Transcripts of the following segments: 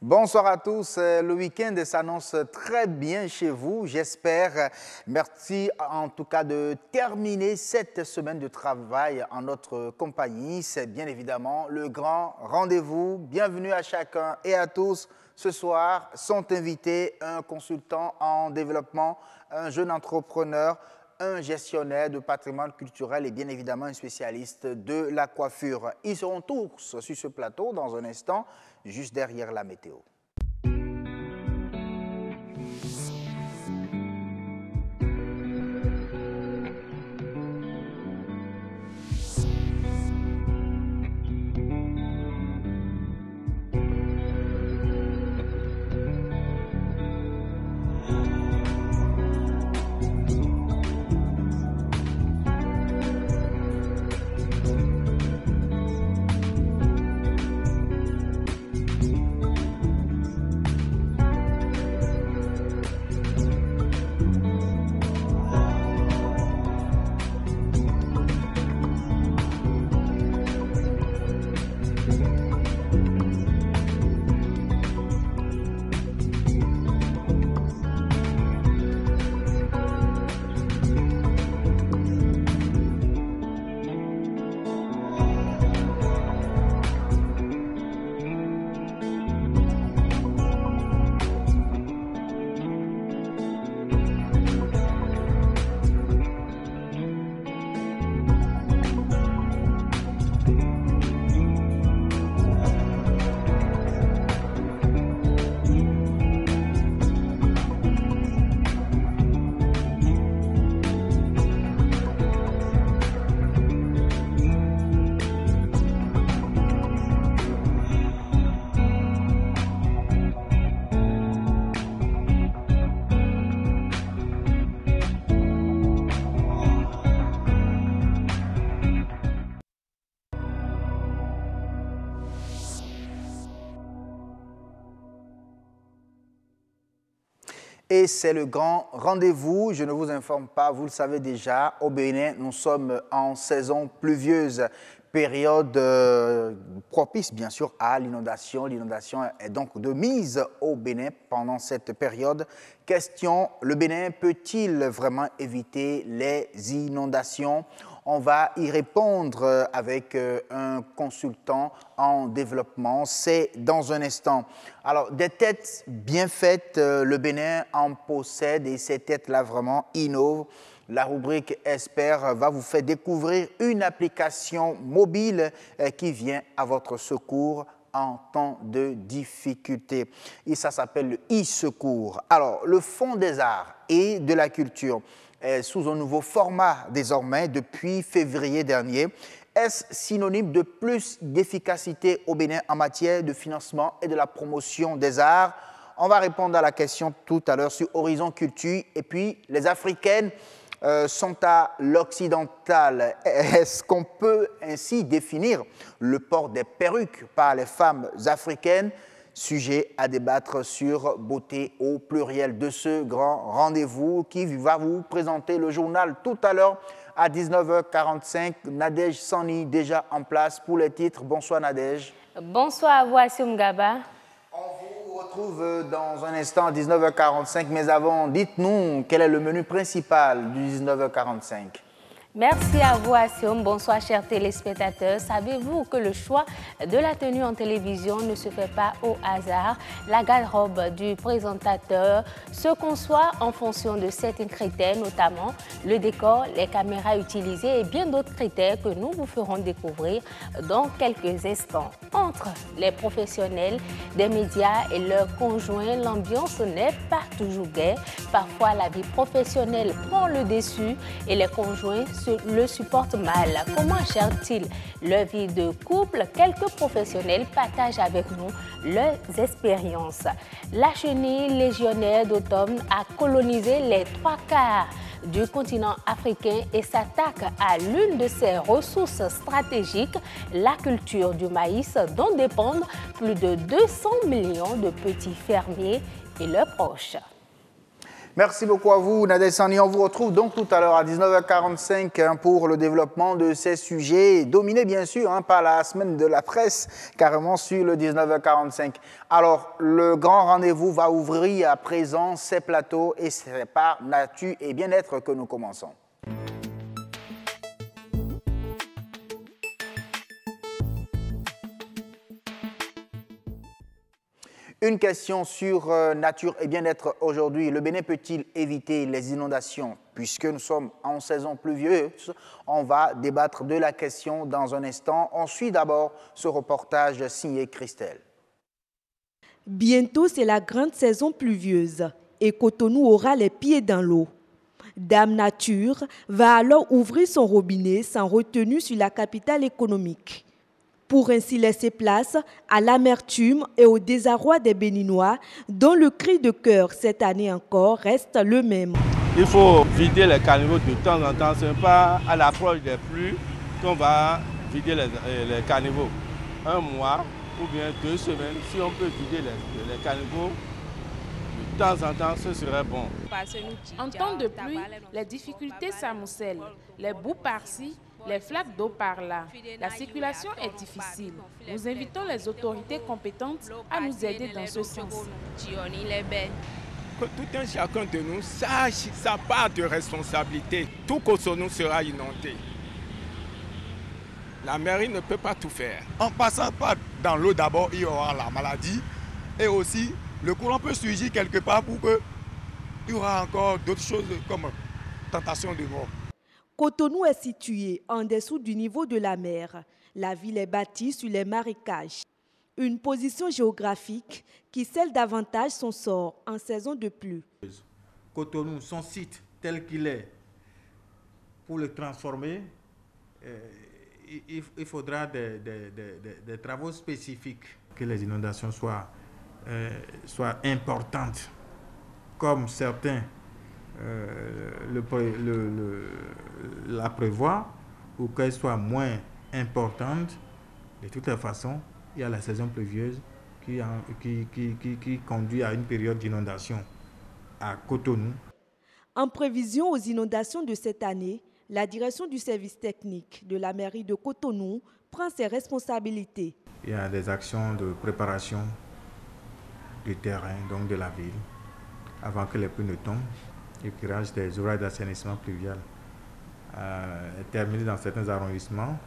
Bonsoir à tous. Le week-end s'annonce très bien chez vous, j'espère. Merci en tout cas de terminer cette semaine de travail en notre compagnie. C'est bien évidemment le grand rendez-vous. Bienvenue à chacun et à tous. Ce soir sont invités un consultant en développement, un jeune entrepreneur, un gestionnaire de patrimoine culturel et bien évidemment un spécialiste de la coiffure. Ils seront tous sur ce plateau dans un instant, juste derrière la météo. Et c'est le grand rendez-vous. Je ne vous informe pas, vous le savez déjà, au Bénin, nous sommes en saison pluvieuse, période propice bien sûr à l'inondation. L'inondation est donc de mise au Bénin pendant cette période. Question, le Bénin peut-il vraiment éviter les inondations ? On va y répondre avec un consultant en développement. C'est dans un instant. Alors, des têtes bien faites, le Bénin en possède et ces têtes-là vraiment innovent. La rubrique Expert va vous faire découvrir une application mobile qui vient à votre secours en temps de difficulté. Et ça s'appelle le e-secours. Alors, le Fonds des arts et de la culture est sous un nouveau format désormais depuis février dernier. Est-ce synonyme de plus d'efficacité au Bénin en matière de financement et de la promotion des arts? On va répondre à la question tout à l'heure sur Horizon Culture. Et puis, les Africaines sont à l'occidental. Est-ce qu'on peut ainsi définir le port des perruques par les femmes africaines? Sujet à débattre sur Beauté au pluriel de ce grand rendez-vous qui va vous présenter le journal tout à l'heure à 19h45. Nadège Sani déjà en place pour les titres. Bonsoir Nadège. Bonsoir à vous Assoum Gaba. On vous retrouve dans un instant à 19h45, mais avant, dites-nous quel est le menu principal du 19h45. Merci à vous, Assoum. Bonsoir, chers téléspectateurs. Savez-vous que le choix de la tenue en télévision ne se fait pas au hasard? La garde-robe du présentateur se conçoit en fonction de certains critères, notamment le décor, les caméras utilisées et bien d'autres critères que nous vous ferons découvrir dans quelques instants. Entre les professionnels des médias et leurs conjoints, l'ambiance n'est pas toujours gaie. Parfois, la vie professionnelle prend le dessus et les conjoints le supportent mal. Comment gèrent-ils leur vie de couple? Quelques professionnels partagent avec nous leurs expériences. La chenille légionnaire d'automne a colonisé les 3/4 du continent africain et s'attaque à l'une de ses ressources stratégiques, la culture du maïs, dont dépendent plus de 200 millions de petits fermiers et leurs proches. Merci beaucoup à vous, Nadège Sani. On vous retrouve donc tout à l'heure à 19h45 pour le développement de ces sujets, dominés bien sûr par la semaine de la presse, carrément sur le 19h45. Alors, le grand rendez-vous va ouvrir à présent ses plateaux et c'est par Nature et Bien-être que nous commençons. Une question sur nature et bien-être aujourd'hui. Le Bénin peut-il éviter les inondations? Puisque nous sommes en saison pluvieuse, on va débattre de la question dans un instant. On suit d'abord ce reportage signé Christelle. Bientôt, c'est la grande saison pluvieuse et Cotonou aura les pieds dans l'eau. Dame Nature va alors ouvrir son robinet sans retenue sur la capitale économique, pour ainsi laisser place à l'amertume et au désarroi des Béninois, dont le cri de cœur cette année encore reste le même. Il faut vider les caniveaux de temps en temps. Ce n'est pas à l'approche des pluies qu'on va vider les caniveaux. Un mois ou bien 2 semaines, si on peut vider les caniveaux de temps en temps, ce serait bon. En temps de pluie, les difficultés s'amoncellent. Les boues par-ci, les flaques d'eau par là. La circulation est difficile. Nous invitons les autorités compétentes à nous aider dans ce sens. Que tout un chacun de nous sache sa part de responsabilité. Tout Cotonou sera inondé. La mairie ne peut pas tout faire. En passant par dans l'eau d'abord, il y aura la maladie. Et aussi, le courant peut surgir quelque part pour qu'il y aura encore d'autres choses comme tentation de mort. Cotonou est situé en dessous du niveau de la mer. La ville est bâtie sur les marécages. Une position géographique qui scelle davantage son sort en saison de pluie. Cotonou, son site tel qu'il est, pour le transformer, il faudra des travaux spécifiques. Que les inondations soient importantes, comme certains la prévoient, ou qu'elles soient moins importantes. De toute façon, il y a la saison pluvieuse qui conduit à une période d'inondation à Cotonou. En prévision aux inondations de cette année, la direction du service technique de la mairie de Cotonou prend ses responsabilités. Il y a des actions de préparation du terrain, donc de la ville, avant que les pluies ne tombent. Le curage des ouvrages d'assainissement pluvial est terminé dans certains arrondissements.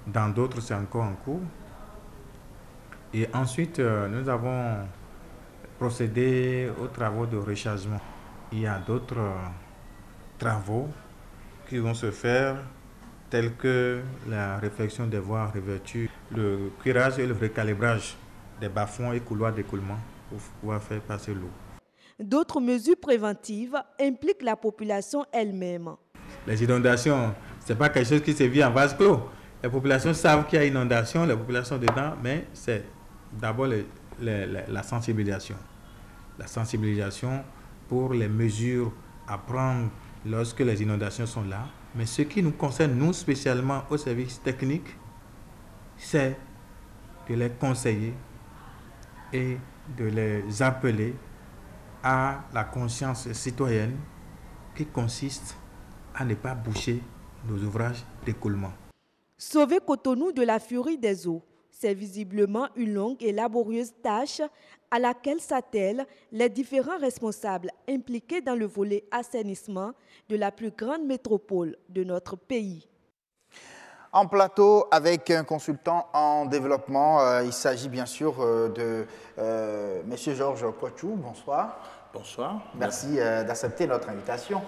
Dans d'autres, c'est encore en cours. Et ensuite, nous avons procédé aux travaux de rechargement. Il y a d'autres travaux qui vont se faire, tels que la réfection des voies revêtues, le curage et le recalibrage des bas-fonds et couloirs d'écoulement pour pouvoir faire passer l'eau. D'autres mesures préventives impliquent la population elle-même. Les inondations, ce n'est pas quelque chose qui se vit en vase clos. Les populations savent qu'il y a inondation, les populations dedans, mais c'est d'abord la sensibilisation. La sensibilisation pour les mesures à prendre lorsque les inondations sont là. Mais ce qui nous concerne, nous spécialement au service technique, c'est de les conseiller et de les appeler à la conscience citoyenne qui consiste à ne pas boucher nos ouvrages d'écoulement. Sauver Cotonou de la furie des eaux, c'est visiblement une longue et laborieuse tâche à laquelle s'attellent les différents responsables impliqués dans le volet assainissement de la plus grande métropole de notre pays. En plateau avec un consultant en développement, il s'agit bien sûr de M. Georges Kochou. Bonsoir. Bonsoir. Merci d'accepter notre invitation.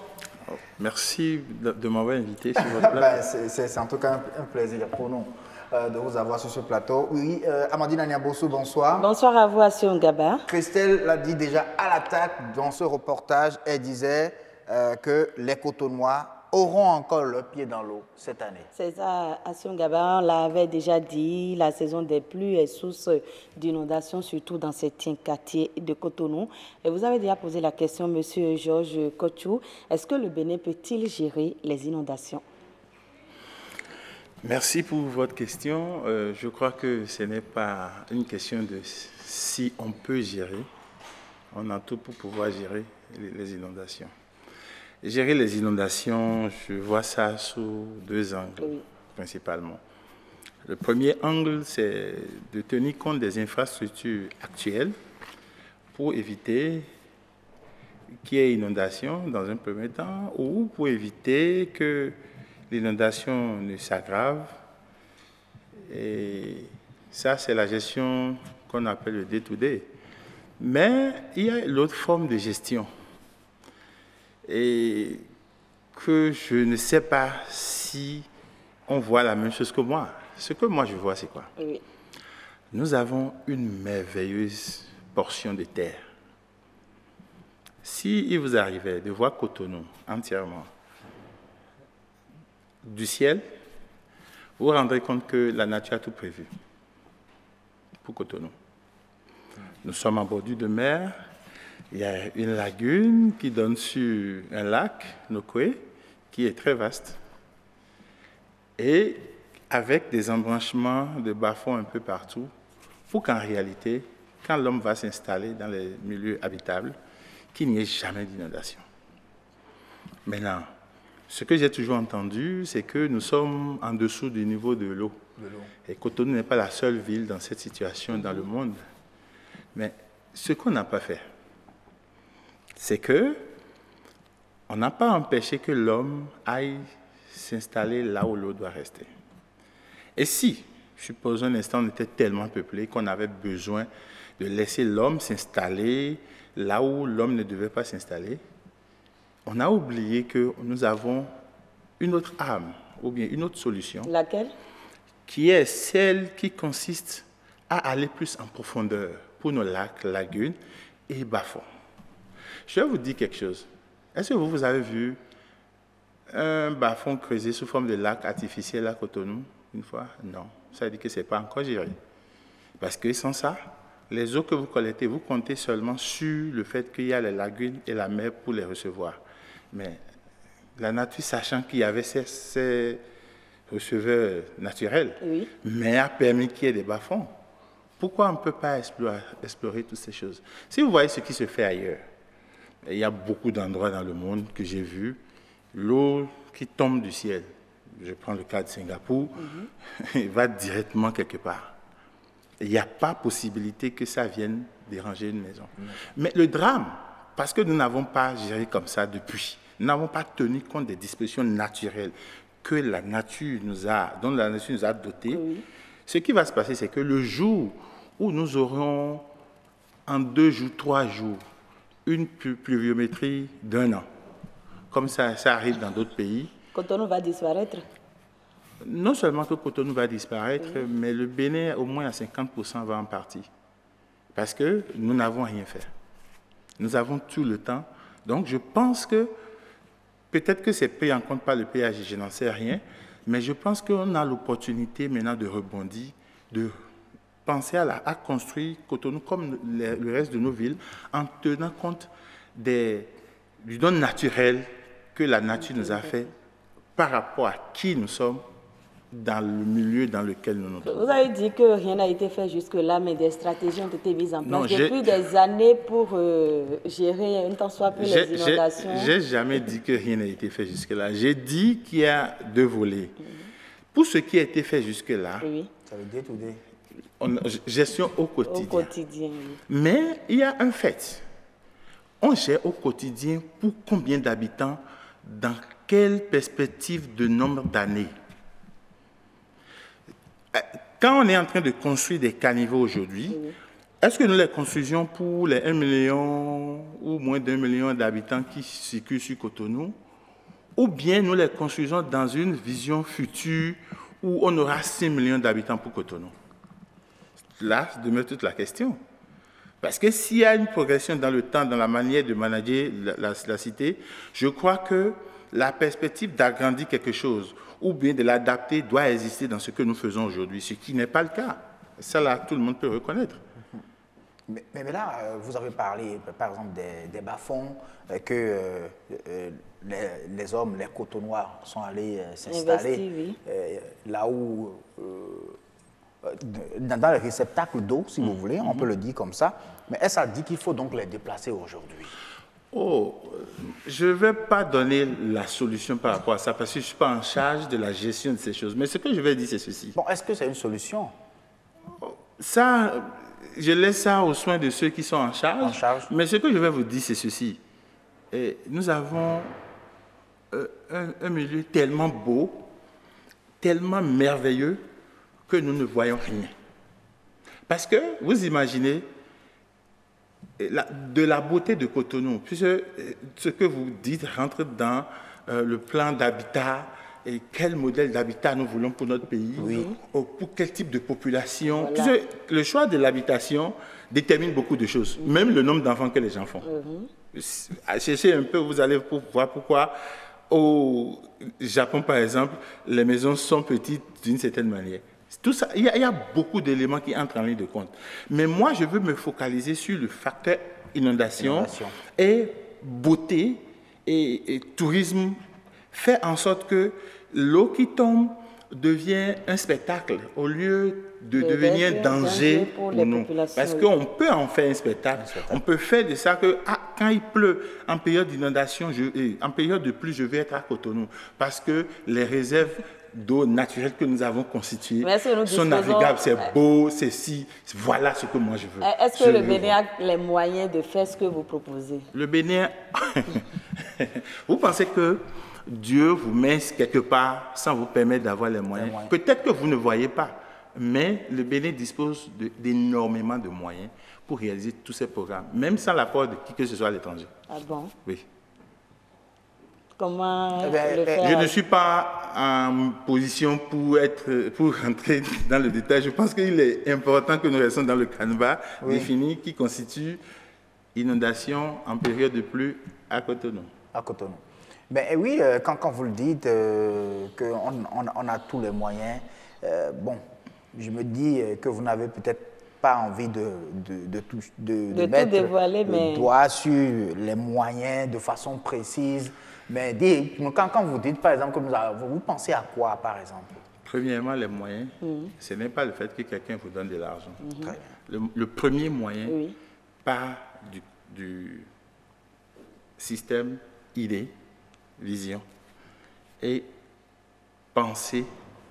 Merci de m'avoir invité sur votre plateau. C'est en tout cas un plaisir pour nous de vous avoir sur ce plateau. Oui, Amandine Aniabossou, bonsoir. Bonsoir à vous, Assion Gaba. Christelle l'a dit déjà à l'attaque dans ce reportage. Elle disait que les Cotonois auront encore le pied dans l'eau cette année. C'est ça, Assion Gaba, on l'avait déjà dit, la saison des pluies est source d'inondations, surtout dans certains quartiers de Cotonou. Et vous avez déjà posé la question, Monsieur Georges Kochou, est-ce que le Bénin peut-il gérer les inondations? Merci pour votre question. Je crois que ce n'est pas une question de si on peut gérer. On a tout pour pouvoir gérer les inondations. Gérer les inondations, je vois ça sous 2 angles, principalement. Le premier angle, c'est de tenir compte des infrastructures actuelles pour éviter qu'il y ait inondation dans un premier temps ou pour éviter que l'inondation ne s'aggrave. Et ça, c'est la gestion qu'on appelle le day-to-day. Mais il y a l'autre forme de gestion et que je ne sais pas si on voit la même chose que moi. Ce que moi je vois, c'est quoi? Oui. Nous avons une merveilleuse portion de terre. Si il vous arrivait de voir Cotonou entièrement du ciel, vous vous rendrez compte que la nature a tout prévu pour Cotonou. Nous sommes en bordure de mer. Il y a une lagune qui donne sur un lac, Nokwe, qui est très vaste. Et avec des embranchements de bas-fonds un peu partout, pour qu'en réalité, quand l'homme va s'installer dans les milieux habitables, qu'il n'y ait jamais d'inondation. Maintenant, ce que j'ai toujours entendu, c'est que nous sommes en dessous du niveau de l'eau. Et Cotonou n'est pas la seule ville dans cette situation dans le monde. Mais ce qu'on n'a pas fait, c'est que on n'a pas empêché que l'homme aille s'installer là où l'eau doit rester. Et si, supposons un instant, on était tellement peuplé qu'on avait besoin de laisser l'homme s'installer là où l'homme ne devait pas s'installer, on a oublié que nous avons une autre arme, ou bien une autre solution. Laquelle? Qui est celle qui consiste à aller plus en profondeur pour nos lacs, lagunes et bas-fonds. Je vais vous dire quelque chose. Est-ce que vous avez vu un bas-fond creusé sous forme de lac artificiel à Cotonou une fois? Non. Ça veut dire que ce n'est pas encore géré. Parce que sans ça, les eaux que vous collectez, vous comptez seulement sur le fait qu'il y a les lagunes et la mer pour les recevoir. Mais la nature, sachant qu'il y avait ces receveurs naturels, oui, mais a permis qu'il y ait des bas-fonds. Pourquoi on ne peut pas explorer toutes ces choses? Si vous voyez ce qui se fait ailleurs, il y a beaucoup d'endroits dans le monde que j'ai vus, l'eau qui tombe du ciel, je prends le cas de Singapour, il va directement quelque part. Il n'y a pas possibilité que ça vienne déranger une maison. Mais le drame, parce que nous n'avons pas géré comme ça depuis, nous n'avons pas tenu compte des dispositions naturelles que la nature dont la nature nous a dotés, ce qui va se passer, c'est que le jour où nous aurons, en 2 jours, 3 jours, une pluviométrie d'1 an, comme ça arrive dans d'autres pays. Cotonou va disparaître? Non seulement que Cotonou va disparaître, mais le Bénin, au moins à 50%, va en partie. Parce que nous n'avons rien fait. Nous avons tout le temps. Donc, je pense que, peut-être que c'est pris en compte par le péage, je n'en sais rien, mais je pense qu'on a l'opportunité maintenant de rebondir, de penser à construire Cotonou comme le reste de nos villes, en tenant compte du don naturel que la nature nous a fait par rapport à qui nous sommes dans le milieu dans lequel nous nous trouvons. Vous avez dit que rien n'a été fait jusque-là, mais des stratégies ont été mises en place depuis des années pour gérer un tant soit peu les inondations. Je n'ai jamais dit que rien n'a été fait jusque-là. J'ai dit qu'il y a 2 volets. Pour ce qui a été fait jusque-là, ça veut dire tout day. Gestion au quotidien. Au quotidien, oui. Mais il y a un fait. On gère au quotidien pour combien d'habitants, dans quelle perspective de nombre d'années? Quand on est en train de construire des caniveaux aujourd'hui, est-ce que nous les construisons pour les 1 million ou moins d'1 million d'habitants qui circulent sur Cotonou, ou bien nous les construisons dans une vision future où on aura 6 millions d'habitants pour Cotonou? Là demeure toute la question. Parce que s'il y a une progression dans le temps, dans la manière de manager la cité, je crois que la perspective d'agrandir quelque chose ou bien de l'adapter doit exister dans ce que nous faisons aujourd'hui, ce qui n'est pas le cas. Ça, là, tout le monde peut reconnaître. Mais là, vous avez parlé, par exemple, des bas-fonds que les hommes, les Cotonois sont allés s'installer, là où dans les réceptacles d'eau, si vous voulez, on peut le dire comme ça. Mais est-ce ça dit qu'il faut donc les déplacer aujourd'hui? Oh, je ne vais pas donner la solution par rapport à ça parce que je ne suis pas en charge de la gestion de ces choses. Mais ce que je vais dire, c'est ceci. Bon, est-ce que c'est une solution? Ça, je laisse ça aux soins de ceux qui sont en charge. Mais ce que je vais vous dire, c'est ceci. Et nous avons un milieu tellement beau, tellement merveilleux, que nous ne voyons rien. Parce que, vous imaginez, de la beauté de Cotonou, puisque ce que vous dites rentre dans le plan d'habitat, et quel modèle d'habitat nous voulons pour notre pays, pour quel type de population. Voilà. Puisque le choix de l'habitation détermine beaucoup de choses, même le nombre d'enfants que les gens font. Cherchez un peu, vous allez voir pourquoi au Japon, par exemple, les maisons sont petites d'une certaine manière. Tout ça, il y a beaucoup d'éléments qui entrent en ligne de compte. Mais moi, je veux me focaliser sur le facteur inondation. Et beauté et tourisme fait en sorte que l'eau qui tombe devient un spectacle au lieu de devenir un danger pour nous. Parce qu'on peut en faire un spectacle. On peut faire de ça que quand il pleut, en période d'inondation, en période de pluie, je vais être à Cotonou. Parce que les réserves d'eau naturelle que nous avons constituées sont navigables, c'est beau, c'est si, voilà ce que moi je veux. Est-ce que le Bénin a les moyens de faire ce que vous proposez? Le Bénin, vous pensez que Dieu vous met quelque part sans vous permettre d'avoir les moyens? Peut-être que vous ne voyez pas, mais le Bénin dispose d'énormément de moyens pour réaliser tous ces programmes, même sans l'apport de qui que ce soit à l'étranger. Ah bon? Oui. Comment le faire? Je ne suis pas en position pour rentrer dans le détail. Je pense qu'il est important que nous restions dans le canevas défini qui constitue inondation en période de pluie à Cotonou. À Cotonou. Ben oui, quand vous le dites, qu'on a tous les moyens, bon, je me dis que vous n'avez peut-être pas envie de mettre le doigt sur les moyens de façon précise. Mais quand vous dites, par exemple, que vous pensez à quoi, par exemple? Premièrement, les moyens, ce n'est pas le fait que quelqu'un vous donne de l'argent. Le premier moyen part du système idée, vision et penser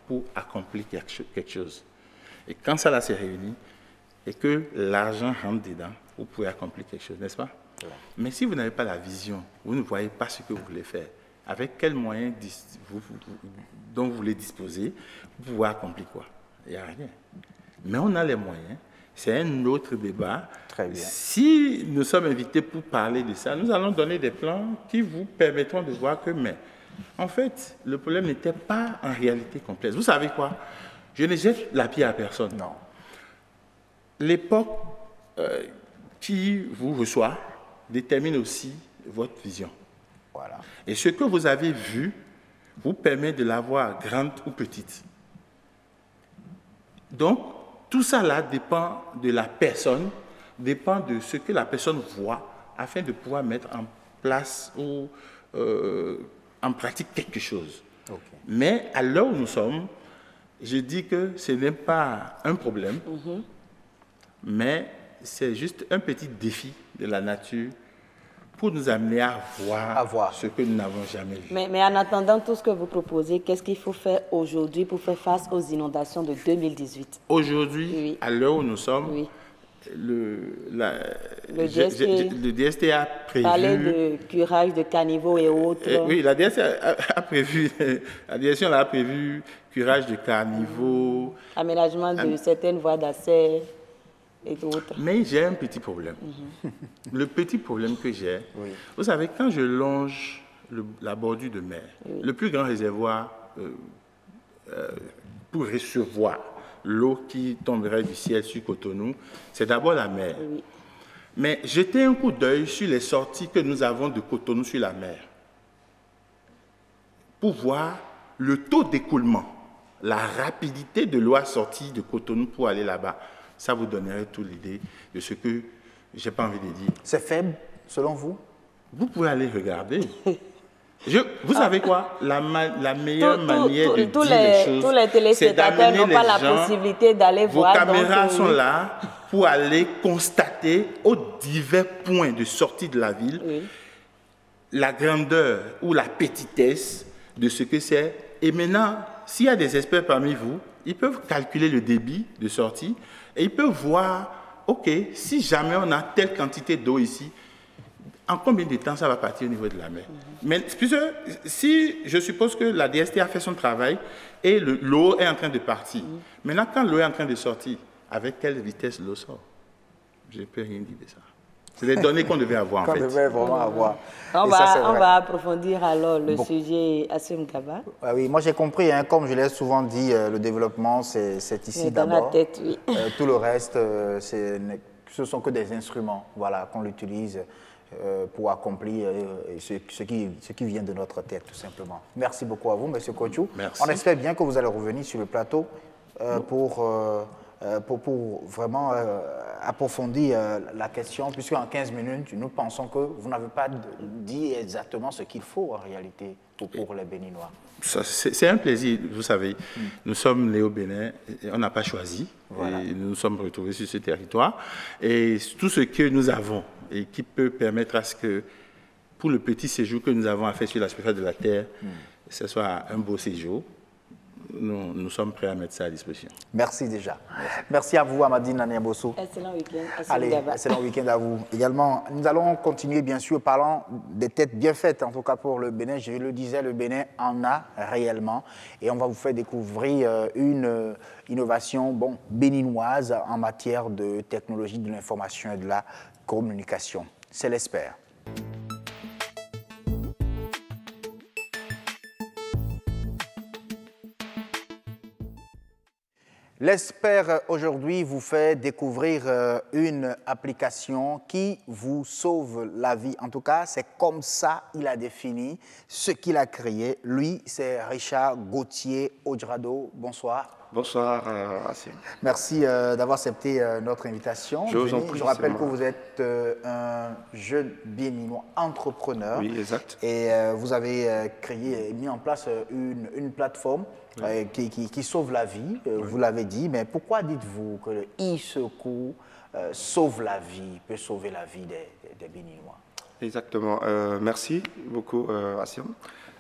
pour accomplir quelque chose. Et quand ça là s'est réuni et que l'argent rentre dedans, vous pouvez accomplir quelque chose, n'est-ce pas? Mais si vous n'avez pas la vision, vous ne voyez pas ce que vous voulez faire, avec quels moyens dont vous voulez disposer, vous pouvez accomplir quoi? Il n'y a rien. Mais on a les moyens. C'est un autre débat. Très bien. Si nous sommes invités pour parler de ça, nous allons donner des plans qui vous permettront de voir que, mais en fait, le problème n'était pas en réalité complexe. Vous savez quoi? Je ne jette la pierre à personne. Non. L'époque qui vous reçoit détermine aussi votre vision. Voilà. Et ce que vous avez vu vous permet de la voir grande ou petite. Donc, tout ça là dépend de la personne, dépend de ce que la personne voit, afin de pouvoir mettre en place ou en pratique quelque chose. Okay. Mais à l'heure où nous sommes, je dis que ce n'est pas un problème, mais c'est juste un petit défi de la nature pour nous amener à voir ce que nous n'avons jamais vu. Mais en attendant tout ce que vous proposez, qu'est-ce qu'il faut faire aujourd'hui pour faire face aux inondations de 2018? Aujourd'hui, à l'heure où nous sommes, le DST a prévu... Parler de curage de caniveaux et autres. Oui, la DST a prévu... La direction a prévu curage de caniveaux... Aménagement de certaines voies d'accès... et d'autres. Mais j'ai un petit problème. Le petit problème que j'ai, vous savez, quand je longe la bordure de mer, le plus grand réservoir pour recevoir l'eau qui tomberait du ciel sur Cotonou, c'est d'abord la mer. Mais jetez un coup d'œil sur les sorties que nous avons de Cotonou sur la mer pour voir le taux d'écoulement, la rapidité de l'eau sortie de Cotonou pour aller là-bas. Ça vous donnerait toute l'idée de ce que je n'ai pas envie de dire. C'est faible, selon vous? Vous pouvez aller regarder. Vous savez quoi? La meilleure manière de dire les choses, tous les téléspectateurs n'ont pas la possibilité d'aller voir. Vos caméras sont là pour aller constater aux divers points de sortie de la ville la grandeur ou la petitesse de ce que c'est. Et maintenant, s'il y a des experts parmi vous, ils peuvent calculer le débit de sortie et ils peuvent voir, OK, si jamais on a telle quantité d'eau ici, en combien de temps ça va partir au niveau de la mer? Mais puisque, si je suppose que la DST a fait son travail et l'eau est en train de partir, maintenant quand l'eau est en train de sortir, avec quelle vitesse l'eau sort? Je ne peux rien dire de ça. C'est des données qu'on devait avoir en fait. Qu'on devait vraiment avoir. On va approfondir alors le sujet Assim Gaba. Oui, moi j'ai compris, hein, comme je l'ai souvent dit, le développement c'est ici d'abord. Dans la tête, oui. Tout le reste, ce sont que des instruments qu'on utilise pour accomplir ce qui vient de notre tête, tout simplement. Merci beaucoup à vous, M. Kochou. Merci. On espère bien que vous allez revenir sur le plateau pour vraiment approfondir la question, puisqu'en 15 minutes, nous pensons que vous n'avez pas dit exactement ce qu'il faut en réalité pour les Béninois. C'est un plaisir, vous savez. Nous sommes nés au Bénin, on n'a pas choisi. Voilà. Et nous nous sommes retrouvés sur ce territoire. Et tout ce que nous avons et qui peut permettre à ce que, pour le petit séjour que nous avons à faire sur la surface de la Terre, ce soit un beau séjour, nous sommes prêts à mettre ça à disposition. Merci déjà. Merci à vous, Amadine Naniabosso. Excellent week-end. Allez, excellent week-end à vous. Également, nous allons continuer, bien sûr, parlant des têtes bien faites, en tout cas pour le Bénin. Je le disais, le Bénin en a réellement. Et on va vous faire découvrir une innovation béninoise en matière de technologie de l'information et de la communication. C'est l'espère. L'Espère aujourd'hui vous fait découvrir une application qui vous sauve la vie. En tout cas, c'est comme ça qu'il a défini ce qu'il a créé. Lui, c'est Richard Gauthier Odrado. Bonsoir. Bonsoir, Assim. Merci d'avoir accepté notre invitation. Je rappelle que vous êtes un jeune béninois entrepreneur. Oui, exact. Et vous avez créé et mis en place une plateforme qui sauve la vie, vous l'avez dit. Mais pourquoi dites-vous que le e-secours sauve la vie, peut sauver la vie des Béninois? Exactement. Merci beaucoup, Assim.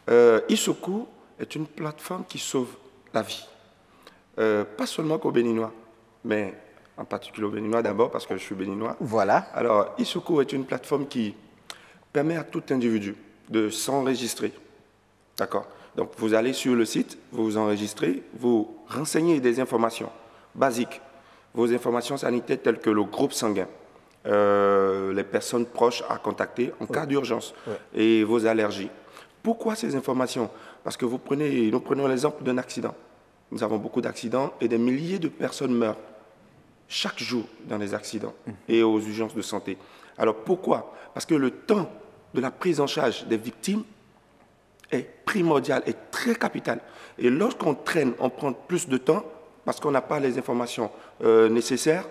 e-secours est une plateforme qui sauve la vie. Pas seulement qu'aux Béninois, mais en particulier aux Béninois d'abord, parce que je suis Béninois. Voilà. Alors, e-secours est une plateforme qui permet à tout individu de s'enregistrer. D'accord? Donc, vous allez sur le site, vous vous enregistrez, vous renseignez des informations basiques, vos informations sanitaires telles que le groupe sanguin, les personnes proches à contacter en cas d'urgence et vos allergies. Pourquoi ces informations? Parce que nous prenons l'exemple d'un accident. Nous avons beaucoup d'accidents et des milliers de personnes meurent chaque jour dans les accidents et aux urgences de santé. Alors pourquoi? Parce que le temps de la prise en charge des victimes est primordial, est très capital. Et lorsqu'on traîne, on prend plus de temps parce qu'on n'a pas les informations nécessaires,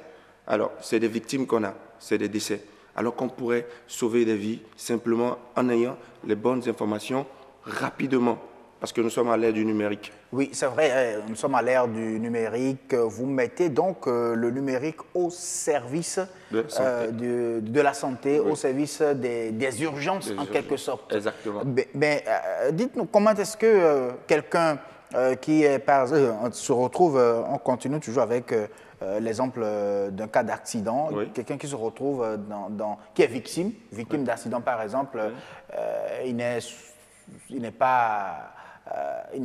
alors c'est des victimes qu'on a, c'est des décès. Alors qu'on pourrait sauver des vies simplement en ayant les bonnes informations rapidement. Parce que nous sommes à l'ère du numérique. Oui, c'est vrai, nous sommes à l'ère du numérique. Vous mettez donc le numérique au service de la santé, au service des urgences, en quelque sorte. Exactement. Mais dites-nous, comment est-ce que quelqu'un qui est, se retrouve, on continue toujours avec l'exemple d'un cas d'accident, quelqu'un qui se retrouve qui est victime d'accident par exemple, il n'est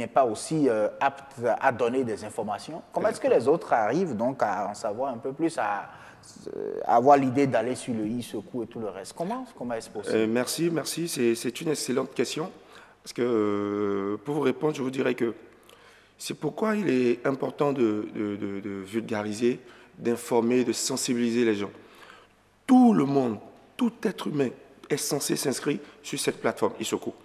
pas aussi apte à donner des informations. Comment est-ce que les autres arrivent donc à en savoir un peu plus, à avoir l'idée d'aller sur le e-secours et tout le reste? Comment est-ce possible? Merci. C'est une excellente question. Parce que pour vous répondre, je vous dirais que c'est pourquoi il est important de vulgariser, d'informer, de sensibiliser les gens. Tout le monde, tout être humain est censé s'inscrire sur cette plateforme e-secours.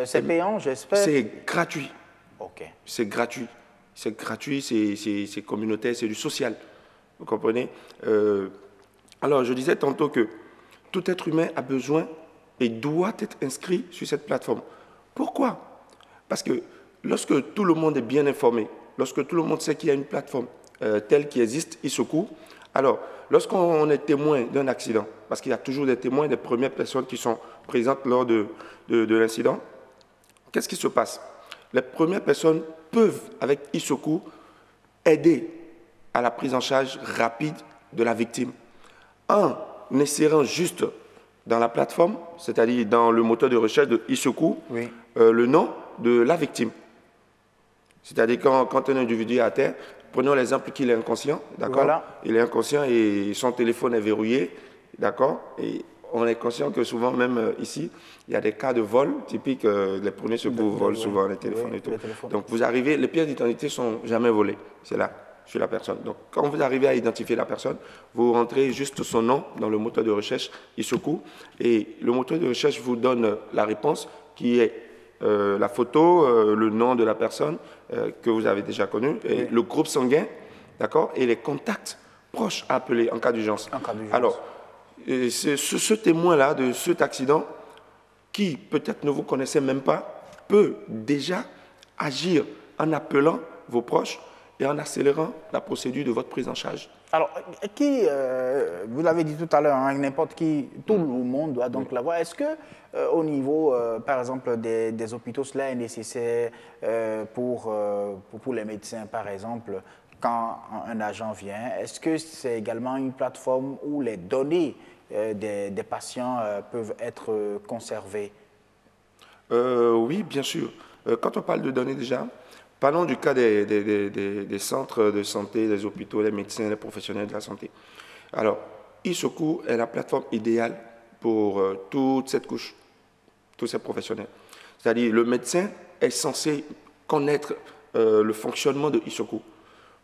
C'est payant, j'espère? C'est gratuit. Ok. C'est gratuit. C'est gratuit, c'est communautaire, c'est du social. Vous comprenez? Alors, je disais tantôt que tout être humain a besoin et doit être inscrit sur cette plateforme. Pourquoi? Parce que lorsque tout le monde est bien informé, lorsque tout le monde sait qu'il y a une plateforme telle qui existe, Issoku, alors lorsqu'on est témoin d'un accident, parce qu'il y a toujours des témoins, des premières personnes qui sont présentes lors de l'incident, qu'est-ce qui se passe? Les premières personnes peuvent, avec Issoku, aider à la prise en charge rapide de la victime en insérant juste dans la plateforme, c'est-à-dire dans le moteur de recherche de Issoku, le nom de la victime. C'est-à-dire quand un individu est à terre, prenons l'exemple qu'il est inconscient, d'accord? Voilà. Il est inconscient et son téléphone est verrouillé, d'accord? Et on est conscient que souvent, même ici, il y a des cas de vol typiques, les premiers secours volent souvent les téléphones et tout. Donc vous arrivez, les pièces d'identité ne sont jamais volées, c'est là, sur la personne. Donc quand vous arrivez à identifier la personne, vous rentrez juste son nom dans le moteur de recherche Issoku et le moteur de recherche vous donne la réponse qui est la photo, le nom de la personne que vous avez déjà connue, et le groupe sanguin, d'accord, et les contacts proches à appeler en cas d'urgence. Alors, ce témoin-là de cet accident, qui peut-être ne vous connaissez même pas, peut déjà agir en appelant vos proches et en accélérant la procédure de votre prise en charge. Alors, vous l'avez dit tout à l'heure, hein, n'importe qui, tout le monde doit donc l'avoir. Est-ce que au niveau, par exemple, des hôpitaux, cela est nécessaire pour les médecins, par exemple, quand un agent vient? Est-ce que c'est également une plateforme où les données des patients peuvent être conservées? Oui, bien sûr. Quand on parle de données déjà, parlons du cas des centres de santé, des hôpitaux, les médecins, les professionnels de la santé. Alors, Issoku est la plateforme idéale pour toute cette couche, tous ces professionnels. C'est-à-dire, le médecin est censé connaître le fonctionnement de Issoku.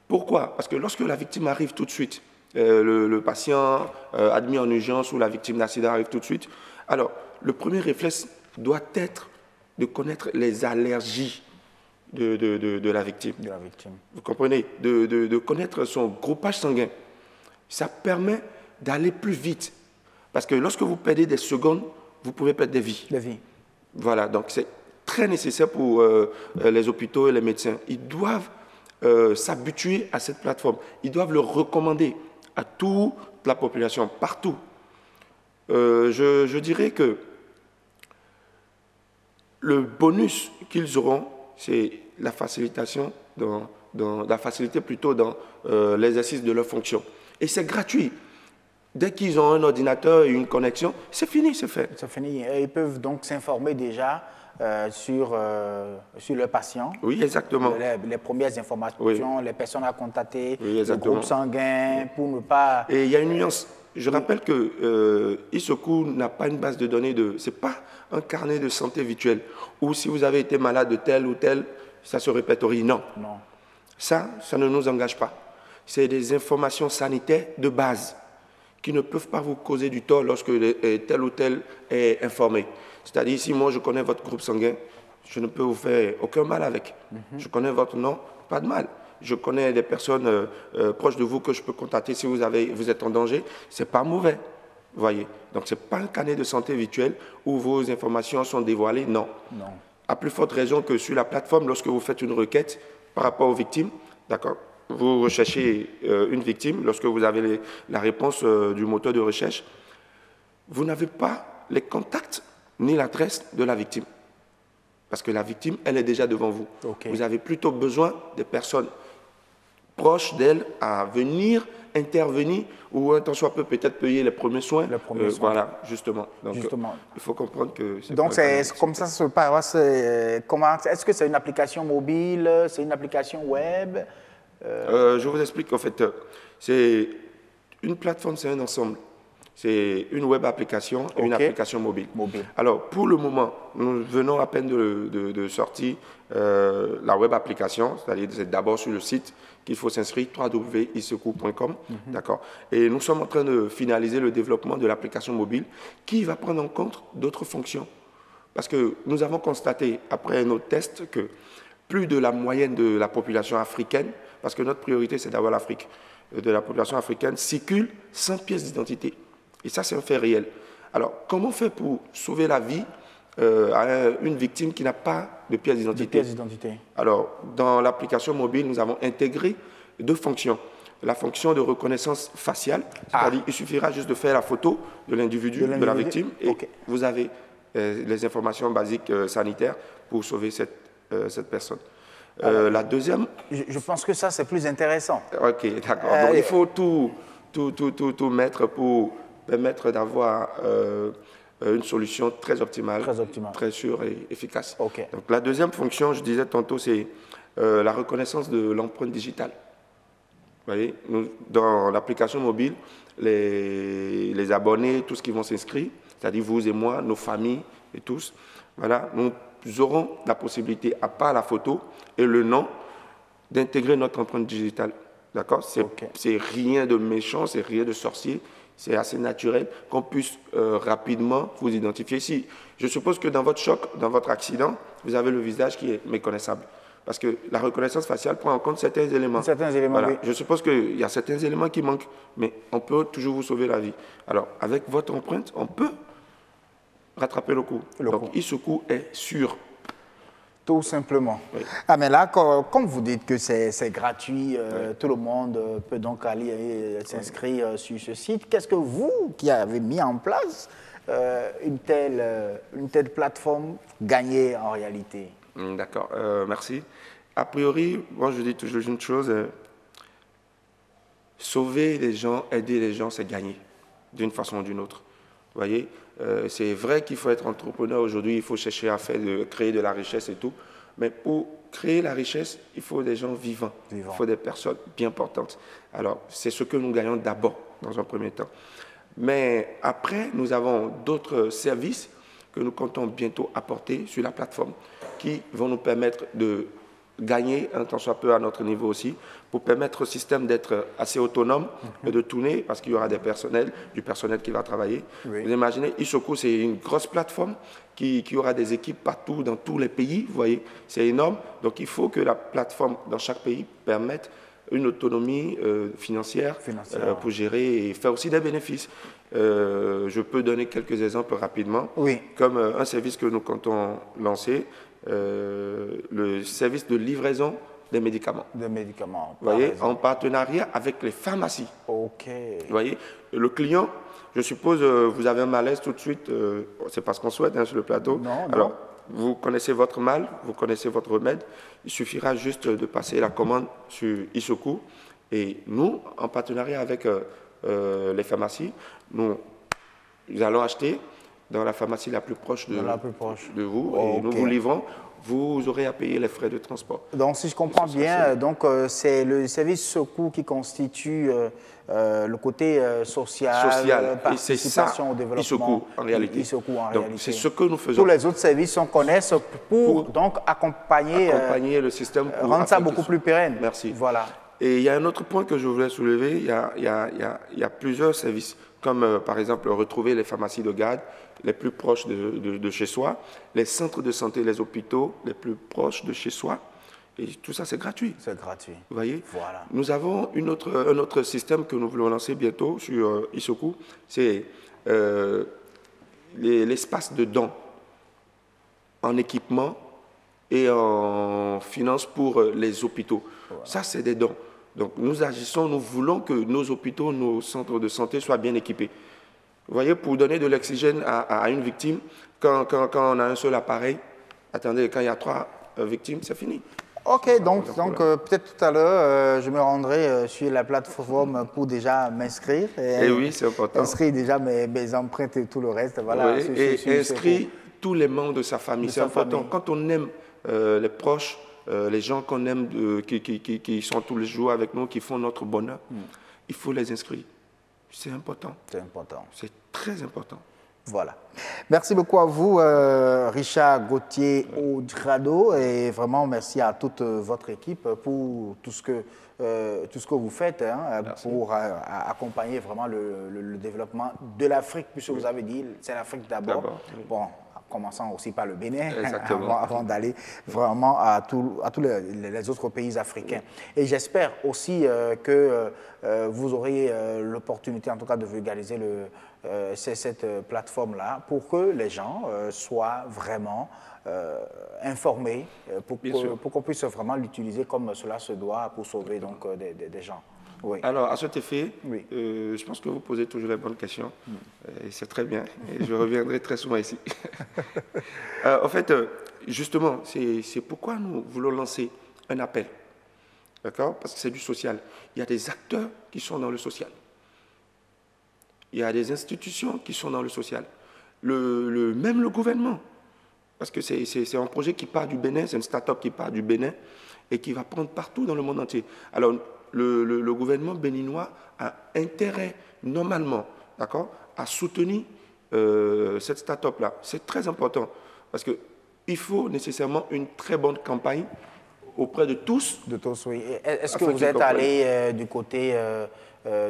Pourquoi? Parce que lorsque la victime arrive tout de suite, le patient admis en urgence ou la victime d'accident arrive tout de suite, alors, le premier réflexe doit être de connaître les allergies de la victime. Vous comprenez? De connaître son groupage sanguin. Ça permet d'aller plus vite. Parce que lorsque vous perdez des secondes, vous pouvez perdre des vies. Voilà, donc c'est très nécessaire pour les hôpitaux et les médecins. Ils doivent s'habituer à cette plateforme. Ils doivent le recommander à toute la population, partout. Je dirais que le bonus qu'ils auront, c'est la facilitation, la facilité plutôt dans l'exercice de leurs fonctions. Et c'est gratuit. Dès qu'ils ont un ordinateur et une connexion, c'est fini, c'est fait. C'est fini. Et ils peuvent donc s'informer déjà sur le patient. Oui, exactement. Les premières informations, les personnes à contacter, le groupe sanguin, pour ne pas... Et il y a une nuance. Je rappelle que Issoku n'a pas une base de données ce n'est pas un carnet de santé virtuel où si vous avez été malade de tel ou tel, ça se répertorie. Non. Ça ne nous engage pas. C'est des informations sanitaires de base qui ne peuvent pas vous causer du tort lorsque tel ou tel est informé. C'est-à-dire, si moi je connais votre groupe sanguin, je ne peux vous faire aucun mal avec. Je connais votre nom, pas de mal. Je connais des personnes proches de vous que je peux contacter si vous êtes en danger. Ce n'est pas mauvais, voyez. Donc, ce n'est pas un carnet de santé virtuel où vos informations sont dévoilées, non. À plus forte raison que sur la plateforme, lorsque vous faites une requête par rapport aux victimes, d'accord, vous recherchez une victime, lorsque vous avez la réponse du moteur de recherche, vous n'avez pas les contacts ni l'adresse de la victime. Parce que la victime, elle est déjà devant vous. Vous avez plutôt besoin des personnes proches d'elle à venir intervenir ou un tant soit peu peut-être payer les premiers soins. Voilà, justement. Donc, il faut comprendre que... Donc, c'est comme ça se passe. Est-ce que c'est une application mobile? C'est une application web? Je vous explique, en fait. C'est une plateforme, c'est un ensemble. C'est une web application et une application mobile. Alors, pour le moment, nous venons à peine de sortir la web application, c'est-à-dire c'est d'abord sur le site qu'il faut s'inscrire, www.issoku.com, d'accord. Et nous sommes en train de finaliser le développement de l'application mobile qui va prendre en compte d'autres fonctions. Parce que nous avons constaté, après nos tests, que plus de la moyenne de la population africaine, parce que notre priorité c'est d'avoir l'Afrique, de la population africaine circule sans pièce d'identité. Et ça, c'est un fait réel. Alors, comment faire pour sauver la vie à une victime qui n'a pas de pièce d'identité. Alors, dans l'application mobile, nous avons intégré 2 fonctions. La fonction de reconnaissance faciale, c'est-à-dire il suffira juste de faire la photo de l'individu, de la victime, et vous avez les informations basiques sanitaires pour sauver cette personne. La deuxième... Je pense que ça, c'est plus intéressant. Ok, d'accord. Donc, il faut tout mettre pour permettre d'avoir une solution très optimale, très sûre et efficace. Okay. Donc, la deuxième fonction, je disais tantôt, c'est la reconnaissance de l'empreinte digitale. Vous voyez, dans l'application mobile, les abonnés, tous qui vont s'inscrire, c'est-à-dire vous et moi, nos familles et tous, voilà, nous aurons la possibilité, à part la photo et le nom, d'intégrer notre empreinte digitale. D'accord? C'est rien de méchant, c'est rien de sorcier, c'est assez naturel qu'on puisse rapidement vous identifier. Si, je suppose que dans votre choc, dans votre accident, vous avez le visage qui est méconnaissable. Parce que la reconnaissance faciale prend en compte certains éléments. Voilà. Oui. Je suppose qu'il y a certains éléments qui manquent, mais on peut toujours vous sauver la vie. Alors, avec votre empreinte, on peut rattraper le coup. Donc, Issoku est sûr. Tout simplement. Oui. Ah, mais là, comme vous dites que c'est gratuit, tout le monde peut donc aller s'inscrire sur ce site. Qu'est-ce que vous, qui avez mis en place une telle plateforme, gagnez en réalité? D'accord, merci. A priori, moi je dis toujours une chose, sauver les gens, aider les gens, c'est gagner, d'une façon ou d'une autre. Vous voyez, c'est vrai qu'il faut être entrepreneur aujourd'hui, il faut chercher à créer de la richesse et tout, mais pour créer la richesse, il faut des gens vivants, il faut des personnes bien portantes. Alors, c'est ce que nous gagnons d'abord, dans un premier temps. Mais après, nous avons d'autres services que nous comptons bientôt apporter sur la plateforme, qui vont nous permettre de gagner un tant soit peu à notre niveau aussi, pour permettre au système d'être assez autonome et de tourner, parce qu'il y aura du personnel qui va travailler. Oui. Vous imaginez, Issoku, c'est une grosse plateforme qui aura des équipes partout, dans tous les pays, vous voyez, c'est énorme. Donc il faut que la plateforme dans chaque pays permette une autonomie financière. Pour gérer et faire aussi des bénéfices. Je peux donner quelques exemples rapidement, comme un service que nous comptons lancer, le service de livraison des médicaments. Des médicaments. Vous voyez, en partenariat avec les pharmacies. OK. Vous voyez, le client, je suppose, vous avez un malaise tout de suite, c'est pas ce qu'on souhaite sur le plateau. Non, alors, vous connaissez votre mal, vous connaissez votre remède, il suffira juste de passer la commande sur Issoku et nous, en partenariat avec les pharmacies, nous allons acheter dans la pharmacie la plus proche de vous et nous vous livrons. Vous aurez à payer les frais de transport. Donc, si je comprends bien, c'est le service Issoku qui constitue le côté social, participation au développement. Issoku, en réalité. Donc, c'est ce que nous faisons. Tous les autres services, on connaît pour donc accompagner le système. Pour rendre ça beaucoup plus pérenne. Merci. Voilà. Et il y a un autre point que je voulais soulever. Il y a plusieurs services, comme par exemple retrouver les pharmacies de garde les plus proches de chez soi, les centres de santé, les hôpitaux les plus proches de chez soi. Et tout ça, c'est gratuit. C'est gratuit. Vous voyez? Voilà. Nous avons un autre système que nous voulons lancer bientôt sur Issoku. C'est l'espace de dons en équipement et en finances pour les hôpitaux. Voilà. Ça, c'est des dons. Donc, nous agissons, nous voulons que nos hôpitaux, nos centres de santé soient bien équipés. Vous voyez, pour donner de l'oxygène à une victime, quand on a un seul appareil, attendez, quand il y a 3 victimes, c'est fini. Ok, donc peut-être tout à l'heure, je me rendrai sur la plateforme pour déjà m'inscrire. Et oui, c'est important. Inscrire déjà mes empreintes et tout le reste. Voilà, oui, et inscrire tous les membres de sa famille. C'est important. Quand on aime les proches, les gens qu'on aime, qui sont tous les jours avec nous, qui font notre bonheur, il faut les inscrire. C'est important. C'est important. C'est très important. Voilà. Merci beaucoup à vous, Richard Gauthier Audrado, et vraiment merci à toute votre équipe pour tout ce que vous faites pour accompagner vraiment le développement de l'Afrique, puisque vous avez dit c'est l'Afrique d'abord. Oui. Bon, commençant aussi par le Bénin, avant d'aller vraiment à tous les autres pays africains. Et j'espère aussi que vous aurez l'opportunité, en tout cas, de vulgariser cette plateforme-là pour que les gens soient vraiment informés, pour qu'on puisse vraiment l'utiliser comme cela se doit pour sauver donc, des gens. Oui. Alors, à cet effet, je pense que vous posez toujours les bonnes questions. Et c'est très bien. Et je reviendrai très souvent ici. En fait, justement, c'est pourquoi nous voulons lancer un appel. D'accord? Parce que c'est du social. Il y a des acteurs qui sont dans le social. Il y a des institutions qui sont dans le social. Même le gouvernement. Parce que c'est un projet qui part du Bénin, c'est une start-up qui part du Bénin et qui va prendre partout dans le monde entier. Alors, le gouvernement béninois a intérêt, normalement, d'accord, à soutenir cette start-up-là. C'est très important parce qu'il faut nécessairement une très bonne campagne auprès de tous. De tous, oui. Est-ce que vous êtes allé du côté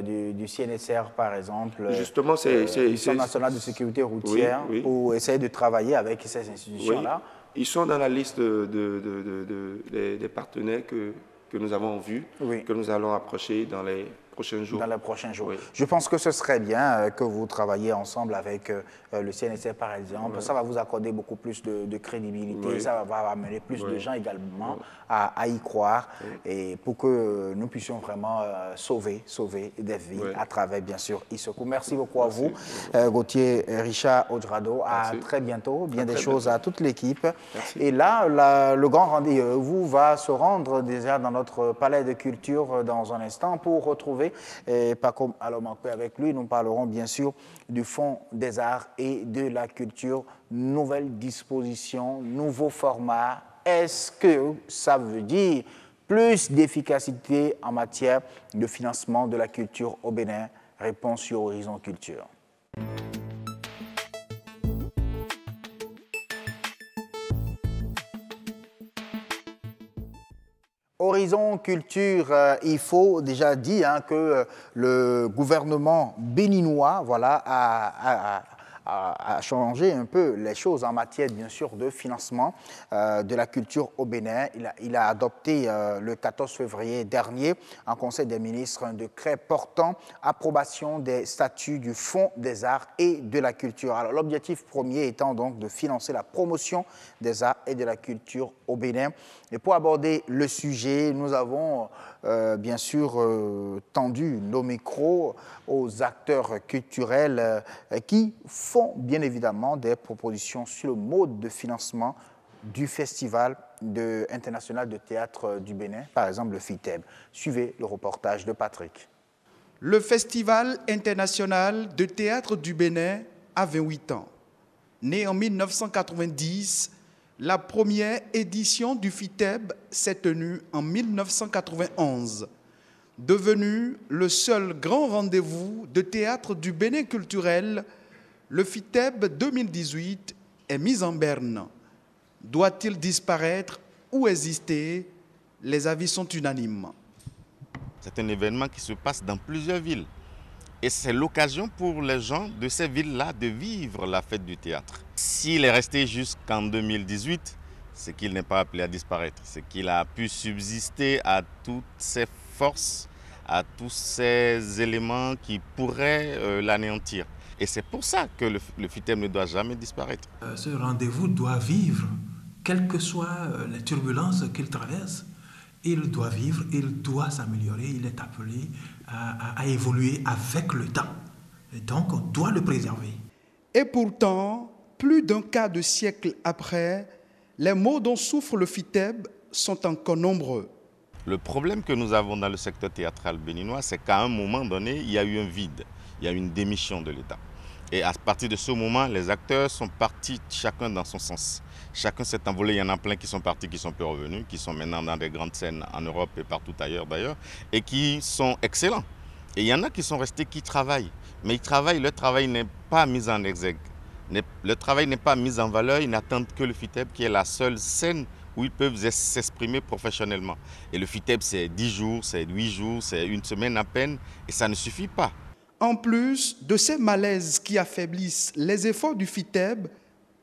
du CNSR, par exemple, justement, c'est le Centre national de sécurité routière, pour essayer de travailler avec ces institutions-là? Oui. Ils sont dans la liste des partenaires que nous avons vus, que nous allons approcher dans les prochains jours. Dans les prochains jours. Oui. Je pense que ce serait bien que vous travailliez ensemble avec le CNSR, par exemple. Ça va vous accorder beaucoup plus de crédibilité. Ça va amener plus de gens également à y croire et pour que nous puissions vraiment sauver des vies à travers, bien sûr, Issoco. Merci beaucoup à vous, Gauthier Richard Odrado. À très bientôt. Bien des choses à toute l'équipe. Et là, le grand rendez-vous va se rendre déjà dans notre palais de culture dans un instant pour retrouver Paco Alomakwe. Avec lui, nous parlerons bien sûr du Fonds des arts et de la culture, nouvelles dispositions, nouveaux formats. Est-ce que ça veut dire plus d'efficacité en matière de financement de la culture au Bénin? Réponse sur Horizon Culture. Horizon Culture, il faut déjà dire que le gouvernement béninois a changé un peu les choses en matière, bien sûr, de financement de la culture au Bénin. Il a adopté le 14 février dernier, en Conseil des ministres, un décret portant approbation des statuts du Fonds des arts et de la culture. Alors, l'objectif premier étant donc de financer la promotion des arts et de la culture au Bénin. Et pour aborder le sujet, nous avons bien sûr tendu nos micros aux acteurs culturels qui font bien évidemment des propositions sur le mode de financement du Festival international de théâtre du Bénin, par exemple le FITEB. Suivez le reportage de Patrick. Le Festival international de théâtre du Bénin a 28 ans. Né en 1990, la première édition du FITEB s'est tenue en 1991. Devenu le seul grand rendez-vous de théâtre du Bénin culturel, le FITEB 2018 est mis en berne. Doit-il disparaître ou exister? Les avis sont unanimes. C'est un événement qui se passe dans plusieurs villes. Et c'est l'occasion pour les gens de ces villes-là de vivre la fête du théâtre. S'il est resté jusqu'en 2018, c'est qu'il n'est pas appelé à disparaître. C'est qu'il a pu subsister à toutes ses forces, à tous ces éléments qui pourraient l'anéantir. Et c'est pour ça que le FITEB ne doit jamais disparaître. Ce rendez-vous doit vivre, quelles que soient les turbulences qu'il traverse. Il doit vivre, il doit s'améliorer, il est appelé à évoluer avec le temps. Et donc, on doit le préserver. Et pourtant, plus d'un quart de siècle après, les maux dont souffre le FITEB sont encore nombreux. Le problème que nous avons dans le secteur théâtral béninois, c'est qu'à un moment donné, il y a eu un vide, il y a eu une démission de l'État. Et à partir de ce moment, les acteurs sont partis chacun dans son sens. Chacun s'est envolé, il y en a plein qui sont partis, qui sont peu revenus, qui sont maintenant dans des grandes scènes en Europe et partout ailleurs d'ailleurs, et qui sont excellents. Et il y en a qui sont restés, qui travaillent. Mais ils travaillent, leur travail n'est pas mis en exergue. Le travail n'est pas mis en valeur, ils n'attendent que le FITEB qui est la seule scène où ils peuvent s'exprimer professionnellement. Et le FITEB, c'est 10 jours, c'est 8 jours, c'est une semaine à peine, et ça ne suffit pas. En plus de ces malaises qui affaiblissent les efforts du FITEB,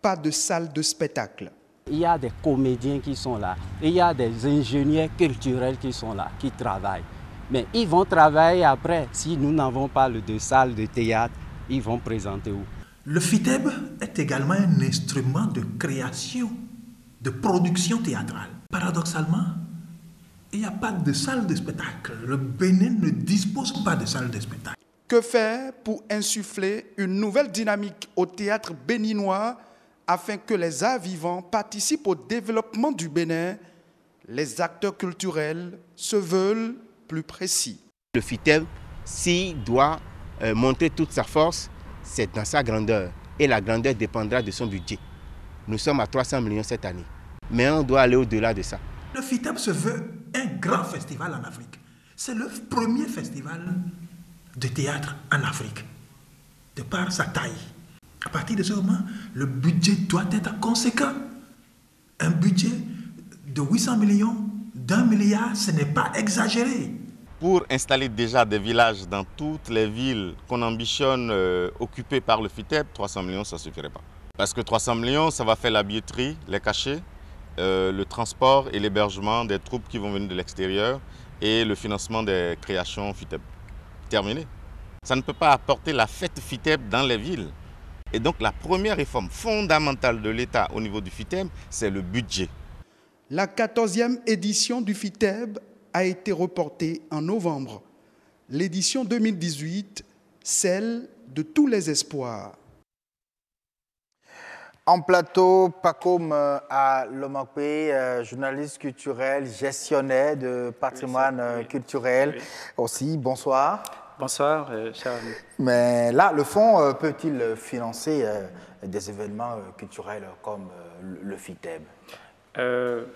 pas de salle de spectacle. Il y a des comédiens qui sont là, il y a des ingénieurs culturels qui sont là, qui travaillent. Mais ils vont travailler après. Si nous n'avons pas de salle de théâtre, ils vont présenter où? Le FITEB est également un instrument de création, de production théâtrale. Paradoxalement, il n'y a pas de salle de spectacle. Le Bénin ne dispose pas de salle de spectacle. Que faire pour insuffler une nouvelle dynamique au théâtre béninois afin que les arts vivants participent au développement du Bénin? Les acteurs culturels se veulent plus précis. Le FITEB, s'il doit monter toute sa force, c'est dans sa grandeur. Et la grandeur dépendra de son budget. Nous sommes à 300 millions cette année. Mais on doit aller au-delà de ça. Le FITEB se veut un grand festival en Afrique. C'est le premier festival de théâtre en Afrique, de par sa taille. À partir de ce moment, le budget doit être conséquent. Un budget de 800 millions, d'1 milliard, ce n'est pas exagéré. Pour installer déjà des villages dans toutes les villes qu'on ambitionne occupées par le FITEB, 300 millions, ça ne suffirait pas. Parce que 300 millions, ça va faire la billetterie, les cachets, le transport et l'hébergement des troupes qui vont venir de l'extérieur et le financement des créations FITEB. Terminé. Ça ne peut pas apporter la fête FITEB dans les villes. Et donc la première réforme fondamentale de l'État au niveau du FITEB, c'est le budget. La 14e édition du FITEB a été reportée en novembre. L'édition 2018, celle de tous les espoirs. En plateau, Pacôme à Lomakwe, journaliste culturel, gestionnaire de patrimoine culturel aussi. Bonsoir. Bonsoir, cher ami. Mais là, le fonds peut-il financer des événements culturels comme le FITEB?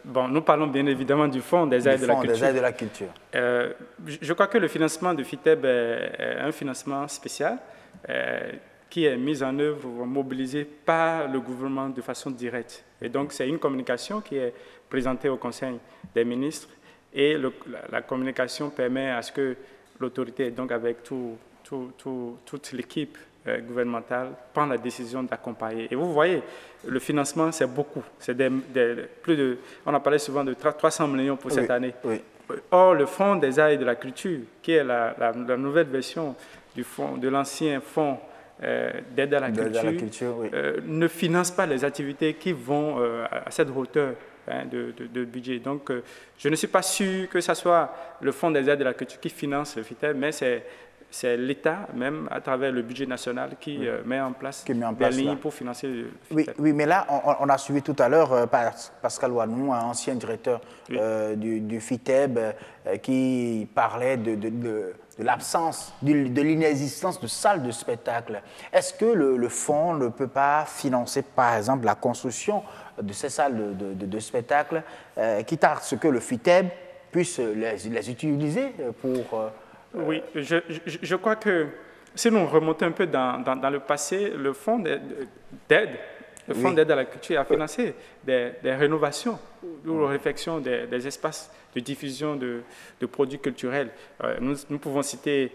Bon, nous parlons bien évidemment du Fonds des aides de la culture. Je crois que le financement du FITEB est un financement spécial qui est mis en œuvre, mobilisé par le gouvernement de façon directe. Et donc, c'est une communication qui est présentée au Conseil des ministres et la communication permet à ce que l'autorité, donc avec toute l'équipe gouvernementale, prend la décision d'accompagner. Et vous voyez, le financement, c'est beaucoup. C'est on a parlé souvent de 300 millions pour cette année. Oui. Or, le Fonds des arts et de la culture, qui est la nouvelle version de l'ancien fonds d'aide à la culture, ne finance pas les activités qui vont à cette hauteur de budget. Donc, je ne suis pas sûr que ce soit le Fonds des aides de la culture qui finance le FITEB, mais c'est l'État, même à travers le budget national, qui met en place des lignes pour financer le FITEB. Oui, mais là, on a suivi tout à l'heure Pascal Ouanou, un ancien directeur du FITEB, qui parlait de l'absence, de l'inexistence de salles de spectacle. Est-ce que le fonds ne peut pas financer, par exemple, la construction de ces salles de spectacle, quitte à ce que le FITEB puisse les utiliser pour... Oui, je crois que si nous remontons un peu dans le passé, le fonds d'aide, à la culture a financé des rénovations ou réflexion des espaces de diffusion de produits culturels. Nous pouvons citer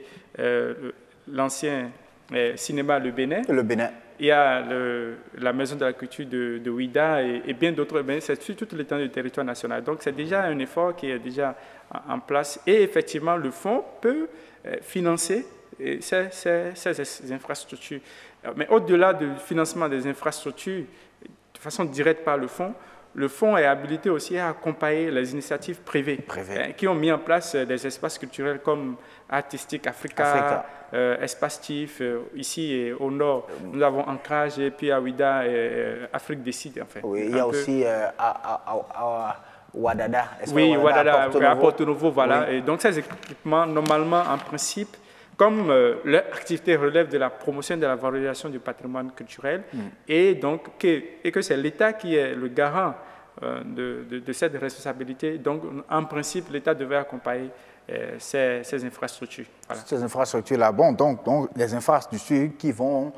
l'ancien cinéma Le Bénin. Le Bénin. Il y a la maison de la culture de Ouida et bien d'autres. C'est sur toute l'étendue du territoire national. Donc c'est déjà un effort qui est déjà en place. Et effectivement, le fonds peut financer ces infrastructures. Mais au-delà du financement des infrastructures, de façon directe par le fonds est habilité aussi à accompagner les initiatives privées. Qui ont mis en place des espaces culturels comme Artistique Africa. Espace TIF, ici et au nord, nous avons Ancrage, et puis à Ouida, Afrique des Sites. En fait. Oui, il y a aussi Ouadada. Oui, Ouadada, à Porto Novo, voilà. Oui. Et donc ces équipements, normalement, en principe, comme leur activité relève de la promotion et de la valorisation du patrimoine culturel, et donc que c'est l'État qui est le garant de cette responsabilité, donc en principe, l'État devait accompagner ces infrastructures. Voilà. Ces infrastructures-là, bon, donc les infrastructures qui vont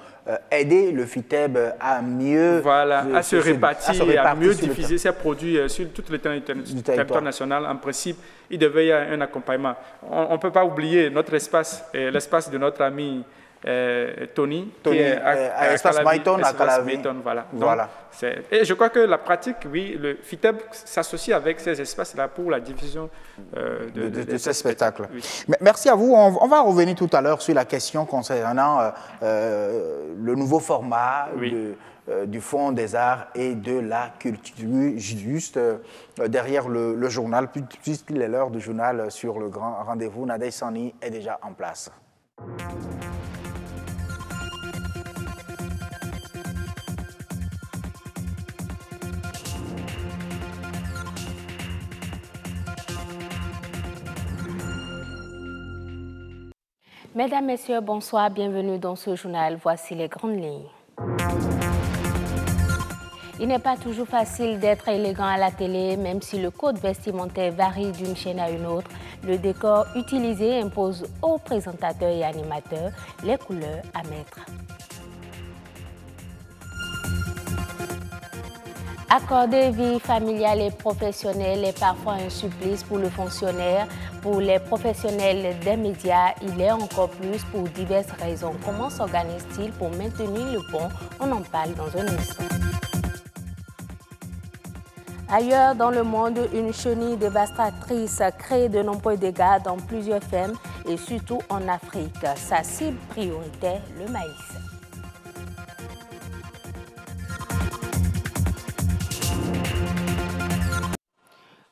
aider le FITEB à mieux... Voilà, à se répartir et à mieux diffuser ses produits sur toute l'étendue du territoire national. En principe, il devait y avoir un accompagnement. On ne peut pas oublier notre espace, l'espace de notre ami Tony, qui est à Espace Maïton, à Calavi. Voilà. Voilà. Et je crois que la pratique, oui, le FITEB s'associe avec ces espaces-là pour la diffusion de ces spectacles. Oui. Merci à vous. On va revenir tout à l'heure sur la question concernant le nouveau format du Fonds des Arts et de la Culture, juste derrière le journal, puisqu'il est l'heure du journal sur le grand rendez-vous. Nadej Sani est déjà en place. Mesdames, Messieurs, bonsoir, bienvenue dans ce journal. Voici les grandes lignes. Il n'est pas toujours facile d'être élégant à la télé, même si le code vestimentaire varie d'une chaîne à une autre. Le décor utilisé impose aux présentateurs et animateurs les couleurs à mettre. Accorder vie familiale et professionnelle est parfois un supplice pour le fonctionnaire. Pour les professionnels des médias, il est encore plus pour diverses raisons. Comment s'organise-t-il pour maintenir le pont? On en parle dans un instant. Ailleurs dans le monde, une chenille dévastatrice crée de nombreux dégâts dans plusieurs fermes et surtout en Afrique. Sa cible prioritaire, le maïs.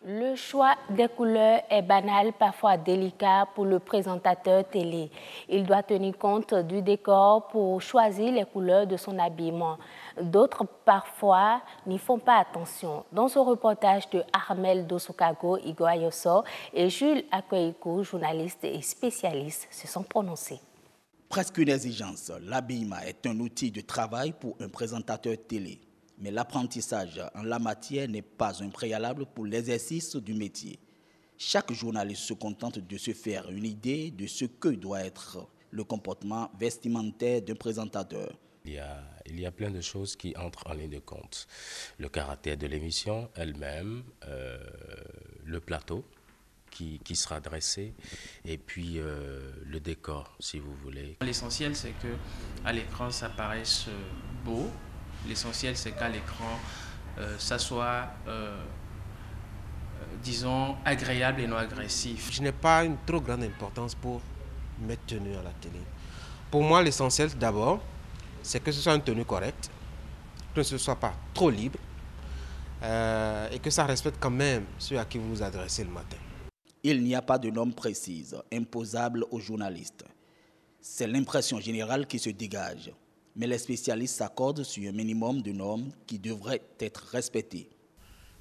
Le choix des couleurs est banal, parfois délicat pour le présentateur télé. Il doit tenir compte du décor pour choisir les couleurs de son habillement. D'autres, parfois, n'y font pas attention. Dans ce reportage de Armel Dosukago, Igor Ayoso et Jules Akoyiko, journalistes et spécialistes, se sont prononcés. Presque une exigence, l'habillement est un outil de travail pour un présentateur télé. Mais l'apprentissage en la matière n'est pas un préalable pour l'exercice du métier. Chaque journaliste se contente de se faire une idée de ce que doit être le comportement vestimentaire d'un présentateur. Il y a plein de choses qui entrent en ligne de compte. Le caractère de l'émission elle-même, le plateau qui sera dressé et puis le décor, si vous voulez. L'essentiel, c'est qu'à l'écran, ça paraisse beau. L'essentiel, c'est qu'à l'écran, ça soit, disons, agréable et non agressif. Je n'ai pas une trop grande importance pour mettre tenue à la télé. Pour moi, l'essentiel, d'abord, c'est que ce soit une tenue correcte, que ce ne soit pas trop libre et que ça respecte quand même ceux à qui vous vous adressez le matin. Il n'y a pas de normes précises, imposables aux journalistes. C'est l'impression générale qui se dégage. Mais les spécialistes s'accordent sur un minimum de normes qui devraient être respectées.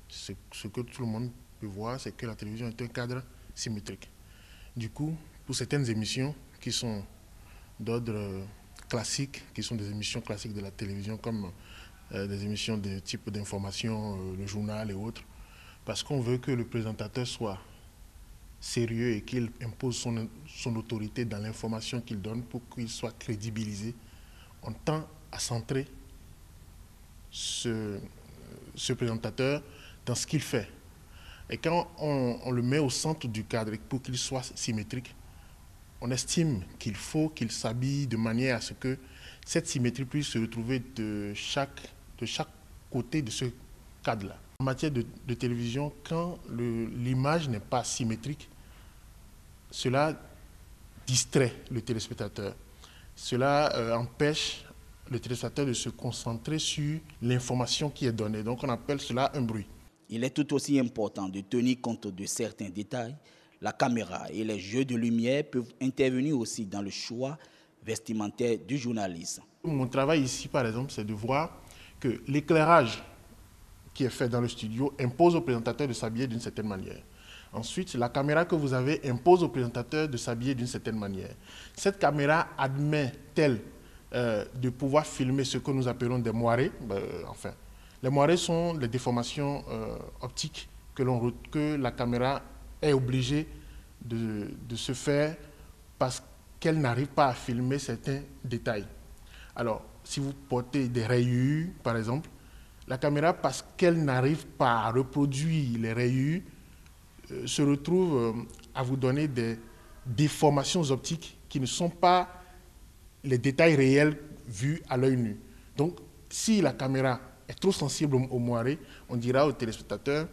Ce que tout le monde peut voir, c'est que la télévision est un cadre symétrique. Du coup, pour certaines émissions qui sont d'ordre classique, qui sont des émissions classiques de la télévision, comme des émissions de type d'information, le journal et autres, parce qu'on veut que le présentateur soit sérieux et qu'il impose son autorité dans l'information qu'il donne pour qu'il soit crédibilisé, on tend à centrer ce présentateur dans ce qu'il fait. Et quand on le met au centre du cadre pour qu'il soit symétrique, on estime qu'il faut qu'il s'habille de manière à ce que cette symétrie puisse se retrouver de chaque côté de ce cadre-là. En matière de télévision, quand l'image n'est pas symétrique, cela distrait le téléspectateur. Cela empêche le téléspectateur de se concentrer sur l'information qui est donnée. Donc on appelle cela un bruit. Il est tout aussi important de tenir compte de certains détails. La caméra et les jeux de lumière peuvent intervenir aussi dans le choix vestimentaire du journaliste. Mon travail ici, par exemple, c'est de voir que l'éclairage qui est fait dans le studio impose au présentateur de s'habiller d'une certaine manière. Ensuite, la caméra que vous avez impose au présentateur de s'habiller d'une certaine manière. Cette caméra admet-elle de pouvoir filmer ce que nous appelons des moirés? Enfin, les moirés sont les déformations optiques que la caméra est obligée de se faire parce qu'elle n'arrive pas à filmer certains détails. Alors, si vous portez des rayures, par exemple, la caméra, parce qu'elle n'arrive pas à reproduire les rayures, se retrouve à vous donner des déformations optiques qui ne sont pas les détails réels vus à l'œil nu. Donc, si la caméra est trop sensible au moiré, on dira aux téléspectateurs,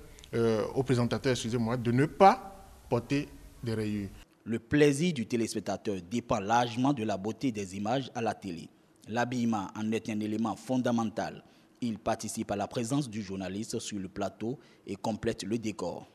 aux présentateurs, excusez-moi, de ne pas porter des rayures. Le plaisir du téléspectateur dépend largement de la beauté des images à la télé. L'habillement en est un élément fondamental. Il participe à la présence du journaliste sur le plateau et complète le décor.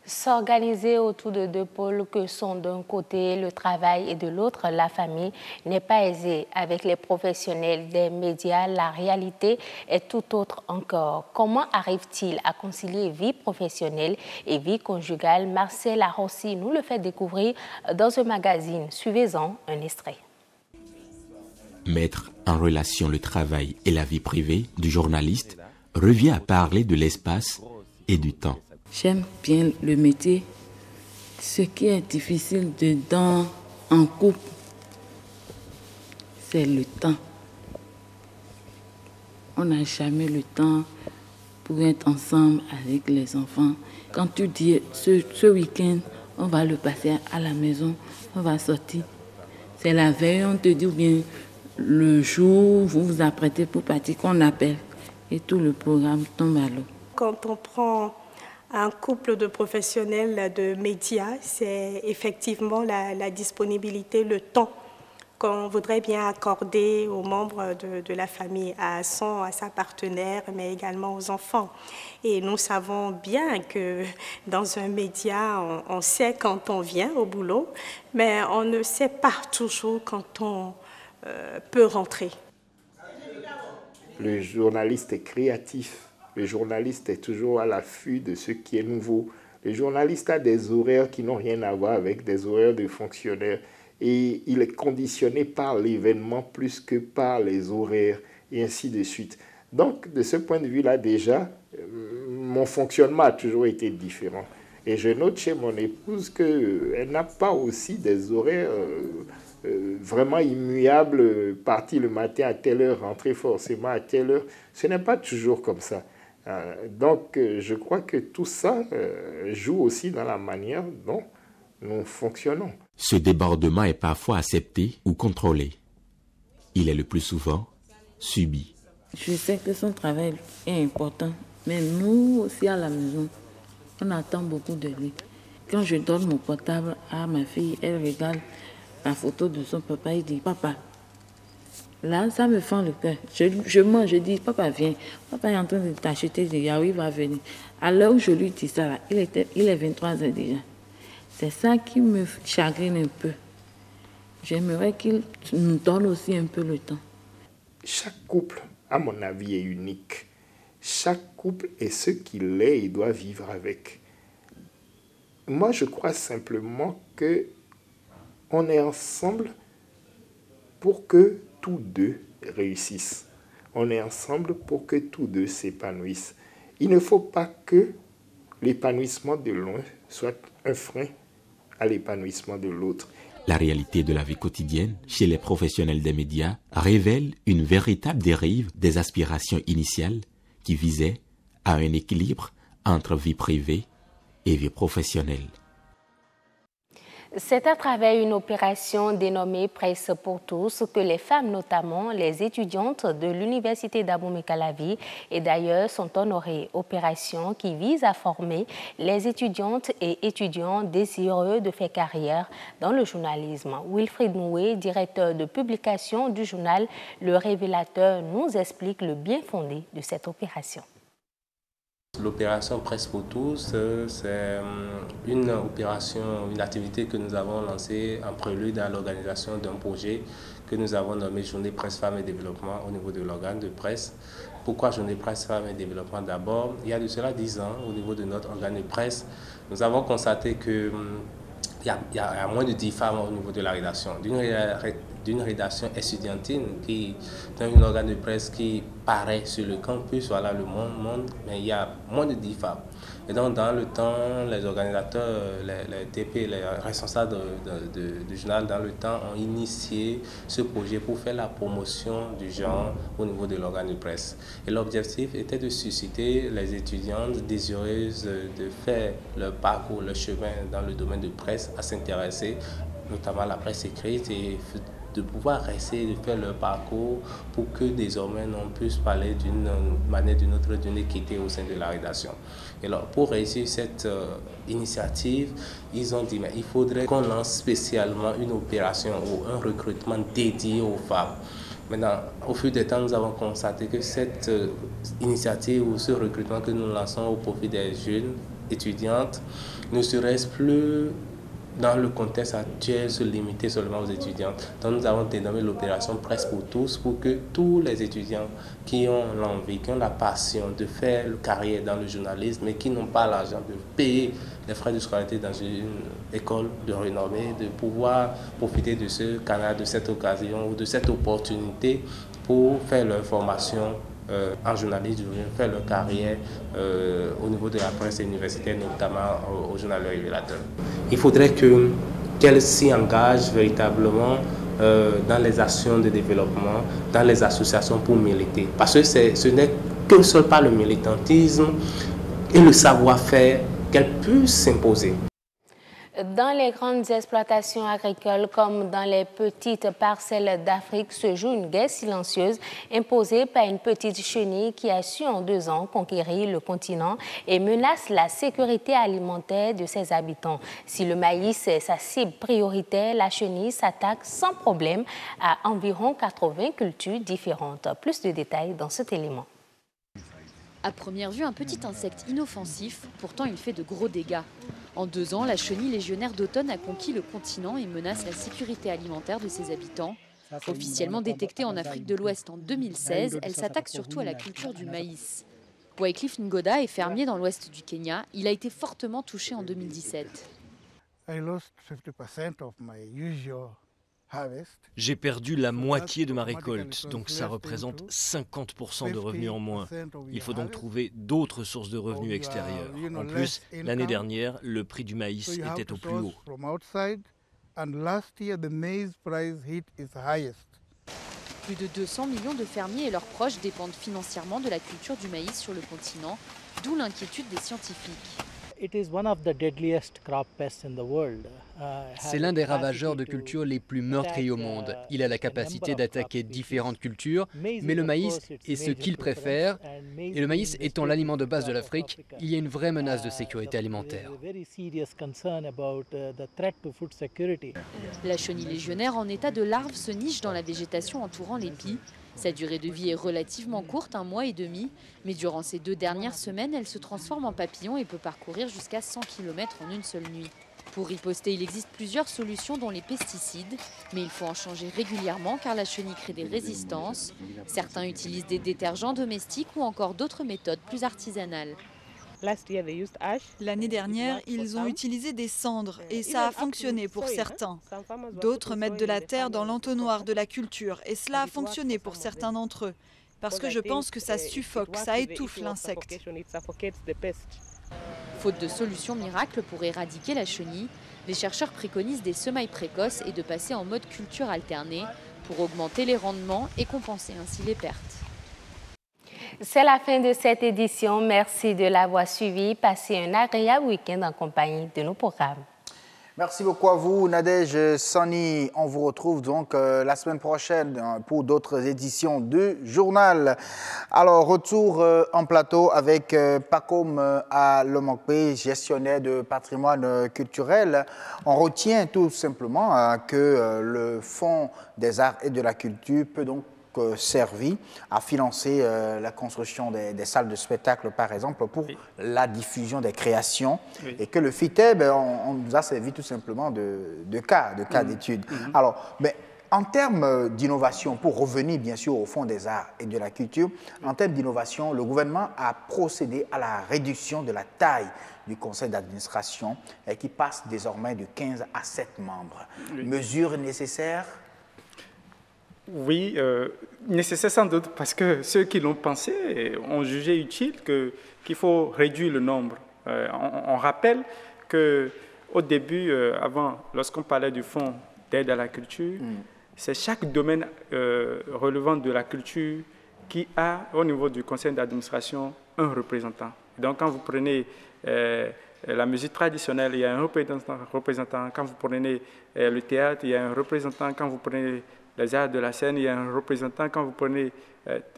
S'organiser autour de deux pôles que sont d'un côté le travail et de l'autre la famille n'est pas aisé. Avec les professionnels des médias, la réalité est tout autre encore. Comment arrive-t-il à concilier vie professionnelle et vie conjugale? Marcel Arossi nous le fait découvrir dans ce magazine. Suivez-en un extrait. Mettre en relation le travail et la vie privée du journaliste revient à parler de l'espace et du temps. J'aime bien le métier. Ce qui est difficile dedans, en couple, c'est le temps. On n'a jamais le temps pour être ensemble avec les enfants. Quand tu dis ce week-end, on va le passer à la maison, on va sortir. C'est la veille, on te dit ou bien le jour où vous vous apprêtez pour partir qu'on appelle et tout le programme tombe à l'eau. Quand on prend un couple de professionnels de médias, c'est effectivement la disponibilité, le temps qu'on voudrait bien accorder aux membres de la famille, à sa partenaire, mais également aux enfants. Et nous savons bien que dans un média, on sait quand on vient au boulot, mais on ne sait pas toujours quand on peut rentrer. Le journaliste est créatif. Le journaliste est toujours à l'affût de ce qui est nouveau. Le journaliste a des horaires qui n'ont rien à voir avec des horaires de fonctionnaires. Et il est conditionné par l'événement plus que par les horaires, et ainsi de suite. Donc, de ce point de vue-là, déjà, mon fonctionnement a toujours été différent. Et je note chez mon épouse qu'elle n'a pas aussi des horaires vraiment immuables, partir le matin à telle heure, rentrer forcément à telle heure. Ce n'est pas toujours comme ça. Donc, je crois que tout ça joue aussi dans la manière dont nous fonctionnons. Ce débordement est parfois accepté ou contrôlé. Il est le plus souvent subi. Je sais que son travail est important, mais nous aussi à la maison, on attend beaucoup de lui. Quand je donne mon portable à ma fille, elle regarde la photo de son papa, il dit « Papa ». Là, ça me fend le cœur. Je mange, je dis, papa, viens. Papa est en train de t'acheter des yaourts, il va venir. À l'heure où je lui dis ça, là, il est 23 heures déjà. C'est ça qui me chagrine un peu. J'aimerais qu'il nous donne aussi un peu le temps. Chaque couple, à mon avis, est unique. Chaque couple est ce qu'il est et doit vivre avec. Moi, je crois simplement qu'on est ensemble pour que tous deux réussissent. On est ensemble pour que tous deux s'épanouissent. Il ne faut pas que l'épanouissement de l'un soit un frein à l'épanouissement de l'autre. La réalité de la vie quotidienne chez les professionnels des médias révèle une véritable dérive des aspirations initiales qui visaient à un équilibre entre vie privée et vie professionnelle. C'est à travers une opération dénommée Presse pour tous que les femmes, notamment les étudiantes de l'Université d'Abomey-Calavi et d'ailleurs, sont honorées. Opération qui vise à former les étudiantes et étudiants désireux de faire carrière dans le journalisme. Wilfried Noué, directeur de publication du journal Le Révélateur, nous explique le bien fondé de cette opération. L'opération Presse pour tous, c'est une opération, une activité que nous avons lancée en prélude à l'organisation d'un projet que nous avons nommé Journée Presse Femmes et Développement au niveau de l'organe de presse. Pourquoi Journée Presse Femmes et Développement? D'abord, il y a de cela 10 ans, au niveau de notre organe de presse, nous avons constaté qu'il y a moins de 10 femmes au niveau de la rédaction. D'une rédaction estudiantine qui est un organe de presse qui paraît sur le campus, voilà le monde, mais il y a moins de 10 femmes. Et donc dans le temps, les organisateurs, les TP, les responsables du journal dans le temps ont initié ce projet pour faire la promotion du genre au niveau de l'organe de presse. Et l'objectif était de susciter les étudiantes désireuses de faire leur parcours, leur chemin dans le domaine de presse, à s'intéresser notamment la presse écrite, et de pouvoir essayer de faire leur parcours pour que désormais on puisse parler d'une manière ou d'une autre d'une équité au sein de la rédaction. Et alors, pour réussir cette initiative, ils ont dit mais il faudrait qu'on lance spécialement une opération ou un recrutement dédié aux femmes. Maintenant, au fil du temps, nous avons constaté que cette initiative ou ce recrutement que nous lançons au profit des jeunes étudiantes ne serait plus dans le contexte actuel se limiter seulement aux étudiantes. Donc nous avons dénommé l'opération Presse pour tous pour que tous les étudiants qui ont l'envie, qui ont la passion de faire une carrière dans le journalisme et qui n'ont pas l'argent de payer les frais de scolarité dans une école de renommée, de pouvoir profiter de ce canal, de cette occasion ou de cette opportunité pour faire leur formation en journalisme, faire leur carrière au niveau de la presse universitaire, notamment au journal Le Révélateur. Il faudrait qu'elles s'y engagent véritablement dans les actions de développement, dans les associations pour militer. Parce que ce n'est que seul par le militantisme et le savoir-faire qu'elles puissent s'imposer. Dans les grandes exploitations agricoles comme dans les petites parcelles d'Afrique se joue une guerre silencieuse imposée par une petite chenille qui a su en 2 ans conquérir le continent et menace la sécurité alimentaire de ses habitants. Si le maïs est sa cible prioritaire, la chenille s'attaque sans problème à environ 80 cultures différentes. Plus de détails dans cet élément. À première vue, un petit insecte inoffensif, pourtant il fait de gros dégâts. En 2 ans, la chenille légionnaire d'automne a conquis le continent et menace la sécurité alimentaire de ses habitants. Officiellement détectée en Afrique de l'Ouest en 2016, elle s'attaque surtout à la culture du maïs. Wycliffe Ngoda est fermier dans l'ouest du Kenya. Il a été fortement touché en 2017. J'ai perdu la moitié de ma récolte, donc ça représente 50% de revenus en moins. Il faut donc trouver d'autres sources de revenus extérieures. En plus, l'année dernière, le prix du maïs était au plus haut. Plus de 200 millions de fermiers et leurs proches dépendent financièrement de la culture du maïs sur le continent, d'où l'inquiétude des scientifiques. C'est l'un des ravageurs de culture les plus meurtriers au monde. Il a la capacité d'attaquer différentes cultures, mais le maïs est ce qu'il préfère. Et le maïs étant l'aliment de base de l'Afrique, il y a une vraie menace de sécurité alimentaire. La chenille légionnaire en état de larve se niche dans la végétation entourant l'épi. Sa durée de vie est relativement courte, 1 mois et demi, mais durant ces 2 dernières semaines, elle se transforme en papillon et peut parcourir jusqu'à 100 km en une seule nuit. Pour riposter, il existe plusieurs solutions dont les pesticides, mais il faut en changer régulièrement car la chenille crée des résistances. Certains utilisent des détergents domestiques ou encore d'autres méthodes plus artisanales. L'année dernière, ils ont utilisé des cendres et ça a fonctionné pour certains. D'autres mettent de la terre dans l'entonnoir de la culture et cela a fonctionné pour certains d'entre eux. Parce que je pense que ça suffoque, ça étouffe l'insecte. Faute de solution miracle pour éradiquer la chenille, les chercheurs préconisent des semailles précoces et de passer en mode culture alternée pour augmenter les rendements et compenser ainsi les pertes. C'est la fin de cette édition. Merci de l'avoir suivi. Passez un agréable week-end en compagnie de nos programmes. Merci beaucoup à vous, Nadège Sani. On vous retrouve donc la semaine prochaine pour d'autres éditions du journal. Alors, retour en plateau avec Pacôme Alomokpe, gestionnaire de patrimoine culturel. On retient tout simplement que le Fonds des arts et de la culture peut donc servi à financer la construction des salles de spectacle, par exemple, pour la diffusion des créations, et que le FITEB, on nous a servi tout simplement de cas d'études. Alors, mais en termes d'innovation, pour revenir bien sûr au Fonds des arts et de la culture, en termes d'innovation, le gouvernement a procédé à la réduction de la taille du conseil d'administration qui passe désormais de 15 à 7 membres. Mesure nécessaire? Oui, nécessaire sans doute parce que ceux qui l'ont pensé ont jugé utile qu'il faut réduire le nombre. On rappelle qu'au début, avant, lorsqu'on parlait du fonds d'aide à la culture, c'est chaque domaine relevant de la culture qui a, au niveau du conseil d'administration, un représentant. Donc, quand vous prenez la musique traditionnelle, il y a un représentant. Quand vous prenez le théâtre, il y a un représentant. Quand vous prenez les arts de la scène, il y a un représentant. Quand vous prenez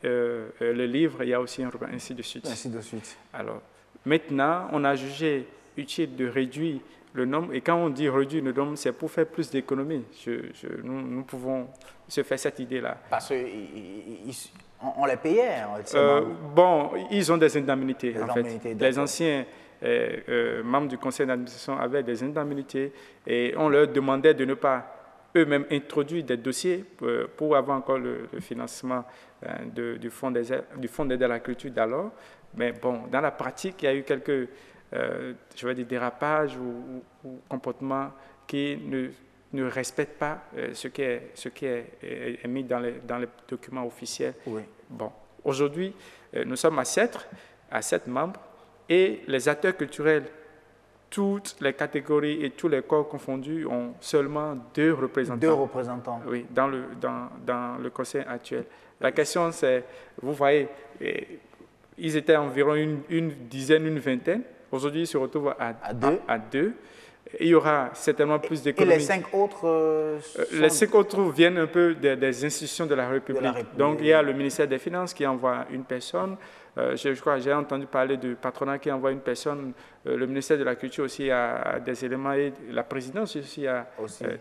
le livre, il y a aussi un représentant, ainsi de suite. Ainsi de suite. Alors, maintenant, on a jugé utile de réduire le nombre. Et quand on dit réduire le nombre, c'est pour faire plus d'économies. Nous pouvons se faire cette idée-là. Parce qu'on les payait. Bon, ils ont des indemnités, en fait. Les anciens membres du conseil d'administration avaient des indemnités et on leur demandait de ne pas eux-mêmes introduire des dossiers pour avoir encore le financement du fonds d'aide à la culture d'alors. Mais bon, dans la pratique, il y a eu quelques je vais dire dérapages ou comportements qui ne respectent pas ce qui est mis dans les documents officiels. Oui. Bon, aujourd'hui, nous sommes à 7 membres et les acteurs culturels, toutes les catégories et tous les corps confondus ont seulement 2 représentants. 2 représentants. Oui, dans le conseil actuel. La question c'est, vous voyez, ils étaient environ une dizaine, une vingtaine. Aujourd'hui, ils se retrouvent à 2. Il y aura certainement plus d'économies. Et les 5 autres Les 5 autres viennent un peu des institutions de la République. Donc, il y a le ministère des Finances qui envoie une personne. Je crois j'ai entendu parler du patronat qui envoie une personne. Le ministère de la Culture aussi a des éléments et la présidence aussi a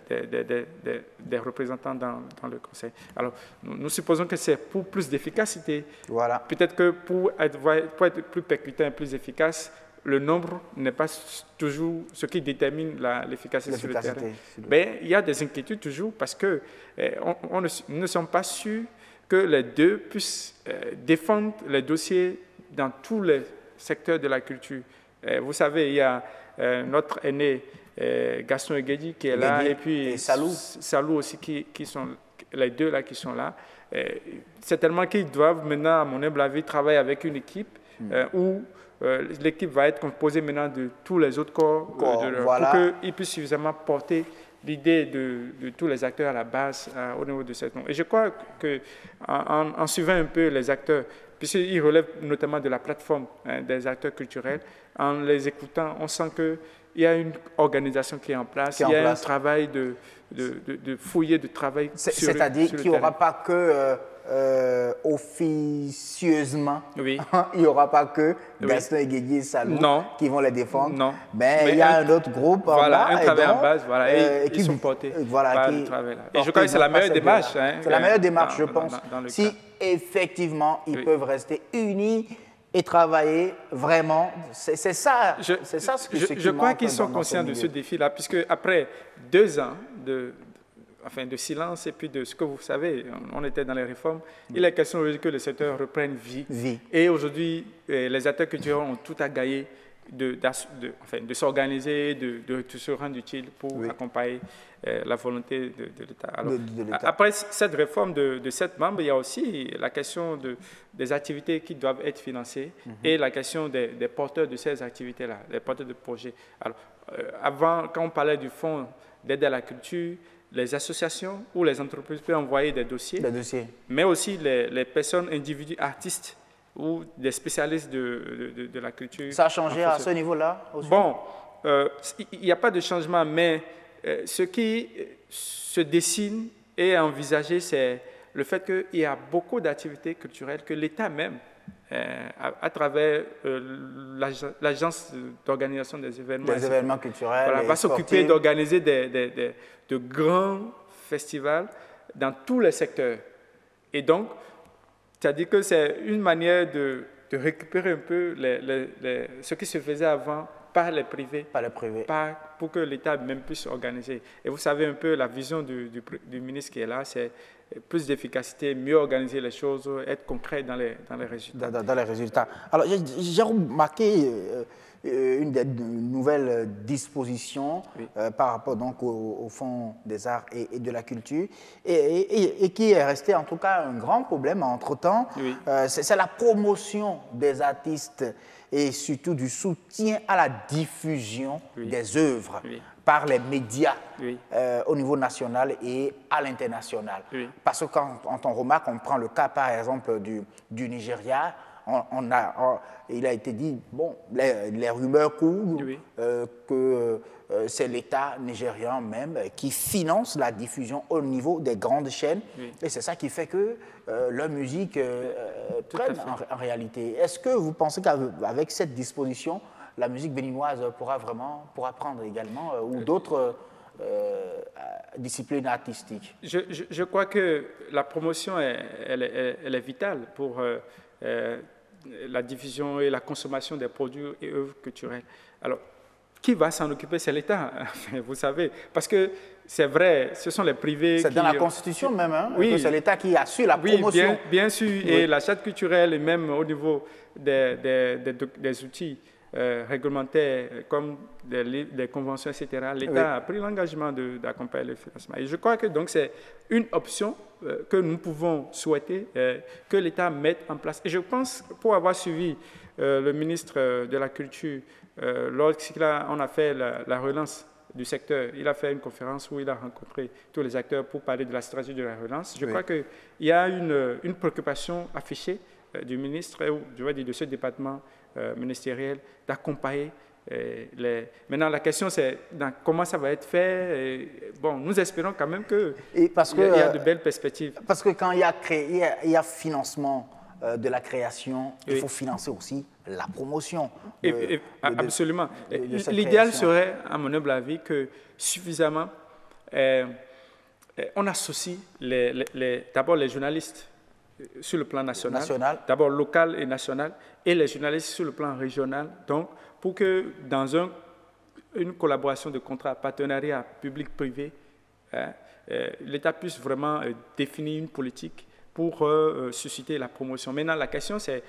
des représentants dans le conseil. Alors, nous supposons que c'est pour plus d'efficacité. Voilà. Peut-être que pour être plus percutant et plus efficace, le nombre n'est pas toujours ce qui détermine l'efficacité sur le terrain. Mais il y a des inquiétudes toujours parce que nous ne sommes pas sûrs que les 2 puissent défendre les dossiers dans tous les secteurs de la culture. Vous savez, il y a notre aîné Gaston Egedi qui est là et puis Salou aussi qui sont les 2 là qui sont là. C'est tellement qu'ils doivent maintenant, à mon humble avis, travailler avec une équipe où l'équipe va être composée maintenant de tous les autres corps pour qu'ils puissent suffisamment porter l'idée de tous les acteurs à la base au niveau de cette norme. Et je crois qu'en suivant un peu les acteurs, puisqu'ils relèvent notamment de la plateforme des acteurs culturels, en les écoutant, on sent qu'il y a une organisation qui est en place, il y a un travail de fouiller, de travail sur le terrain. C'est-à-dire qu'il n'y aura pas que officieusement, il n'y aura pas que Gaston Egedi et Salou qui vont les défendre, mais il y a un autre groupe en bas, un travail en base, et ils sont portés par le travail là. Et je crois que c'est la meilleure démarche. C'est la meilleure démarche, je pense, si effectivement ils peuvent rester unis et travailler vraiment. C'est ça ce qui je crois qu'ils sont conscients de ce défi-là, puisque après 2 ans de silence et puis de ce que vous savez, on était dans les réformes, il est question que le secteur reprenne vie. Et aujourd'hui, les acteurs culturels ont tout à gagner de s'organiser, de se rendre utile pour accompagner la volonté de l'État. Après cette réforme de 7 membres, il y a aussi la question des activités qui doivent être financées et la question des porteurs de ces activités-là, les porteurs de projets. Alors, avant, quand on parlait du fonds d'aide à la culture, les associations ou les entreprises peuvent envoyer des dossiers, mais aussi les personnes, individus, artistes ou des spécialistes de la culture. Ça a changé à ce niveau-là aussi? Bon, il n'y a pas de changement, mais ce qui se dessine et envisagé, c'est le fait qu'il y a beaucoup d'activités culturelles que l'État même, à travers l'agence d'organisation des événements culturels, va s'occuper d'organiser de grands festivals dans tous les secteurs. Et donc, c'est-à-dire que c'est une manière de récupérer un peu ce qui se faisait avant par les privés, pour que l'État même puisse organiser. Et vous savez un peu la vision du ministre qui est là, c'est plus d'efficacité, mieux organiser les choses, être concret dans les résultats. Dans les résultats. Alors, j'ai remarqué une des nouvelles dispositions par rapport donc au Fonds des arts et de la culture et qui est resté en tout cas un grand problème entre-temps. C'est la promotion des artistes et surtout du soutien à la diffusion des œuvres par les médias au niveau national et à l'international. Parce que quand on remarque, on prend le cas par exemple du Nigeria, il a été dit, bon, les rumeurs courent que c'est l'État nigérian même qui finance la diffusion au niveau des grandes chaînes. Et c'est ça qui fait que leur musique prenne en réalité. Est-ce que vous pensez qu'avec cette disposition, la musique béninoise pourra prendre également ou d'autres disciplines artistiques? Je crois que la promotion, elle est vitale pour la diffusion et la consommation des produits et œuvres culturelles. Alors, qui va s'en occuper? C'est l'État, vous savez. Parce que c'est vrai, ce sont les privés qui... C'est dans la Constitution même, hein, que c'est l'État qui assure la promotion. Bien sûr, et la charte culturelle, et même au niveau des outils réglementaires, comme des conventions, etc., l'État a pris l'engagement d'accompagner le financement. Et je crois que donc c'est une option que nous pouvons souhaiter que l'État mette en place. Et je pense, pour avoir suivi le ministre de la Culture, lorsqu'on a fait la relance du secteur, il a fait une conférence où il a rencontré tous les acteurs pour parler de la stratégie de la relance. Je crois qu'il y a une préoccupation affichée du ministre, je vais dire de ce département ministériel, d'accompagner Maintenant, la question, c'est comment ça va être fait. Bon, nous espérons quand même qu'il y a de belles perspectives. Parce que quand il y a financement de la création, il faut financer aussi la promotion. Absolument. L'idéal serait, à mon humble avis, que suffisamment, on associe d'abord les journalistes sur le plan national. D'abord local et national, et les journalistes sur le plan régional, donc pour que dans une collaboration de contrat, partenariat public-privé, l'État puisse vraiment définir une politique pour susciter la promotion. Maintenant, la question, c'est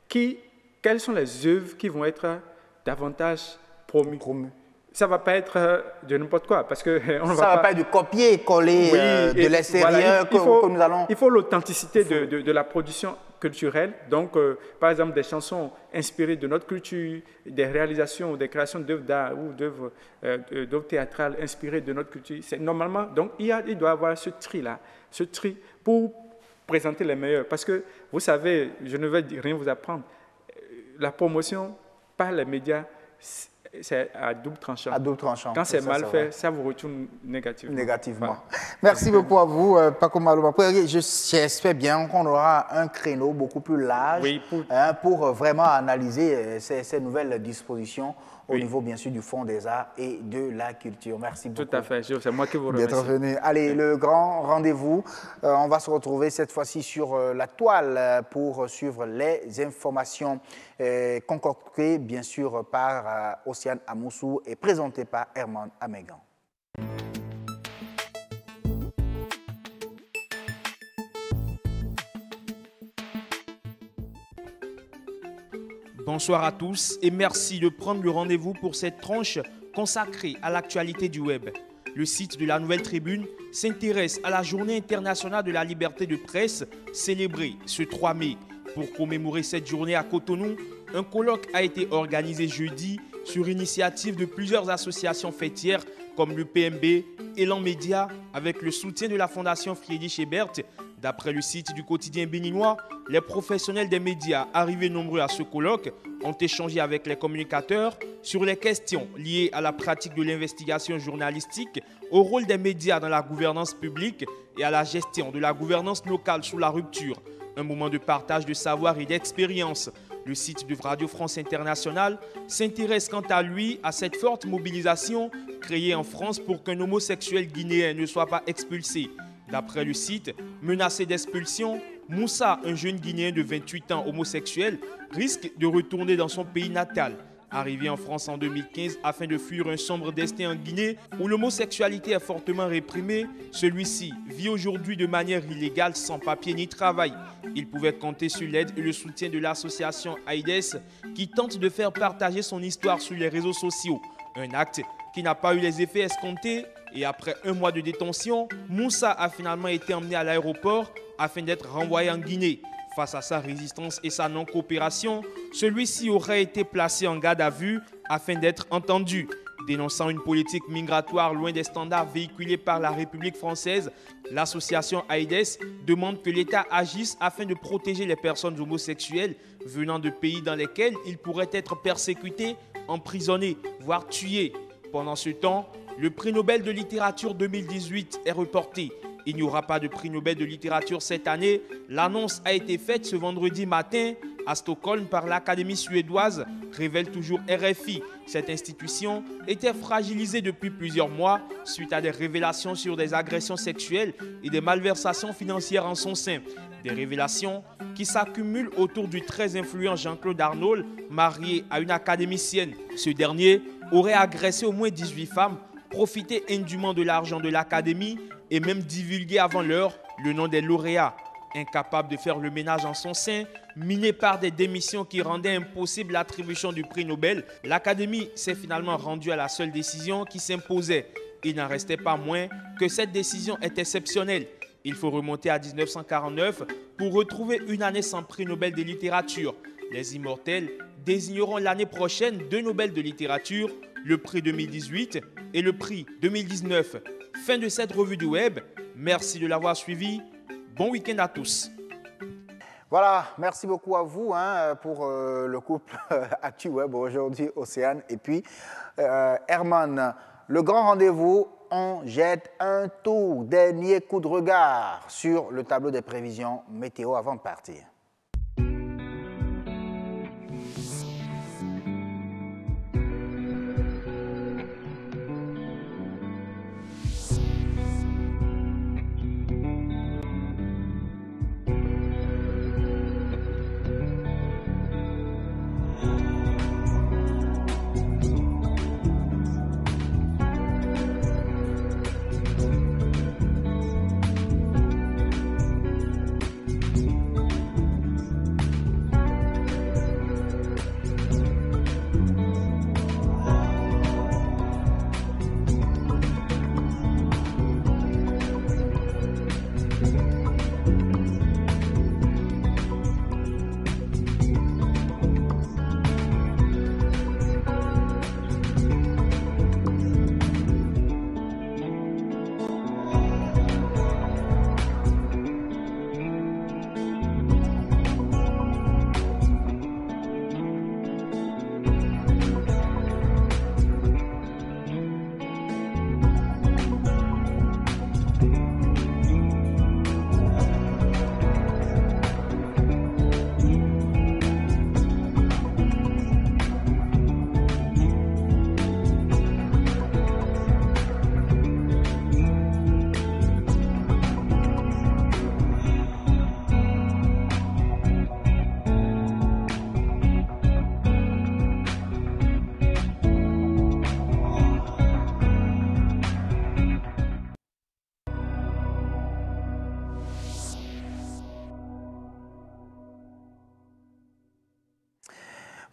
quelles sont les œuvres qui vont être davantage promues. Ça ne va pas être de n'importe quoi, parce que ça ne va pas être du copier-coller de l'extérieur que nous allons... Il faut l'authenticité de la production culturelle, donc par exemple des chansons inspirées de notre culture, des réalisations, des créations d'œuvres d'art ou d'œuvres théâtrales inspirées de notre culture. Normalement, donc il doit y avoir ce tri-là, ce tri pour présenter les meilleurs. Parce que, vous savez, je ne vais rien vous apprendre, la promotion par les médias, c'est à double tranchant. À double tranchant. Quand c'est mal fait, ça vous retourne négativement. Voilà. Merci beaucoup à vous, Paco Maloma. J'espère bien qu'on aura un créneau beaucoup plus large pour vraiment analyser ces nouvelles dispositions au niveau, bien sûr, du Fonds des Arts et de la Culture. Merci beaucoup. Tout à fait, c'est moi qui vous remercie. D'être venu. Allez, le grand rendez-vous. On va se retrouver cette fois-ci sur la toile pour suivre les informations concoctées, bien sûr, par Océane Amoussou et présentées par Herman Amégan. Bonsoir à tous et merci de prendre le rendez-vous pour cette tranche consacrée à l'actualité du web. Le site de la Nouvelle Tribune s'intéresse à la Journée internationale de la liberté de presse célébrée ce 3 mai. Pour commémorer cette journée à Cotonou, un colloque a été organisé jeudi sur initiative de plusieurs associations fêtières comme le PMB, Elan Média, avec le soutien de la Fondation Friedrich Ebert. D'après le site du quotidien béninois, les professionnels des médias arrivés nombreux à ce colloque ont échangé avec les communicateurs sur les questions liées à la pratique de l'investigation journalistique, au rôle des médias dans la gouvernance publique et à la gestion de la gouvernance locale sous la rupture. Un moment de partage de savoir et d'expérience. Le site de Radio France Internationale s'intéresse quant à lui à cette forte mobilisation créée en France pour qu'un homosexuel guinéen ne soit pas expulsé. D'après le site, menacé d'expulsion, Moussa, un jeune Guinéen de 28 ans homosexuel, risque de retourner dans son pays natal. Arrivé en France en 2015 afin de fuir un sombre destin en Guinée où l'homosexualité est fortement réprimée, celui-ci vit aujourd'hui de manière illégale sans papier ni travail. Il pouvait compter sur l'aide et le soutien de l'association AIDS qui tente de faire partager son histoire sur les réseaux sociaux. Un acte qui n'a pas eu les effets escomptés et après un mois de détention, Moussa a finalement été emmené à l'aéroport afin d'être renvoyé en Guinée. Face à sa résistance et sa non-coopération, celui-ci aurait été placé en garde à vue afin d'être entendu. Dénonçant une politique migratoire loin des standards véhiculés par la République française, l'association AIDS demande que l'État agisse afin de protéger les personnes homosexuelles venant de pays dans lesquels ils pourraient être persécutés, emprisonnés, voire tués. Pendant ce temps, le prix Nobel de littérature 2018 est reporté. Il n'y aura pas de prix Nobel de littérature cette année. L'annonce a été faite ce vendredi matin à Stockholm par l'Académie suédoise, révèle toujours RFI. Cette institution était fragilisée depuis plusieurs mois suite à des révélations sur des agressions sexuelles et des malversations financières en son sein. Des révélations qui s'accumulent autour du très influent Jean-Claude Arnault, marié à une académicienne. Ce dernier aurait agressé au moins 18 femmes, profité indûment de l'argent de l'Académie et même divulgué avant l'heure le nom des lauréats. Incapable de faire le ménage en son sein, miné par des démissions qui rendaient impossible l'attribution du prix Nobel, l'Académie s'est finalement rendue à la seule décision qui s'imposait. Il n'en restait pas moins que cette décision est exceptionnelle. Il faut remonter à 1949 pour retrouver une année sans prix Nobel de littérature. Les immortels désigneront l'année prochaine 2 Nobel de littérature, le prix 2018 et le prix 2019. Fin de cette revue du web. Merci de l'avoir suivi. Bon week-end à tous. Voilà, merci beaucoup à vous pour le couple ActuWeb aujourd'hui, Océane et puis Herman. Le grand rendez-vous, on jette un tout dernier coup de regard sur le tableau des prévisions météo avant de partir.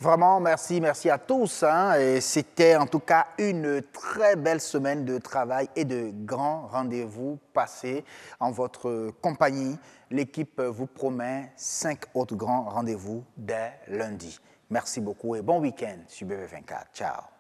Vraiment, merci à tous. Et c'était en tout cas une très belle semaine de travail et de grands rendez-vous passés en votre compagnie. L'équipe vous promet 5 autres grands rendez-vous dès lundi. Merci beaucoup et bon week-end sur BV24. Ciao.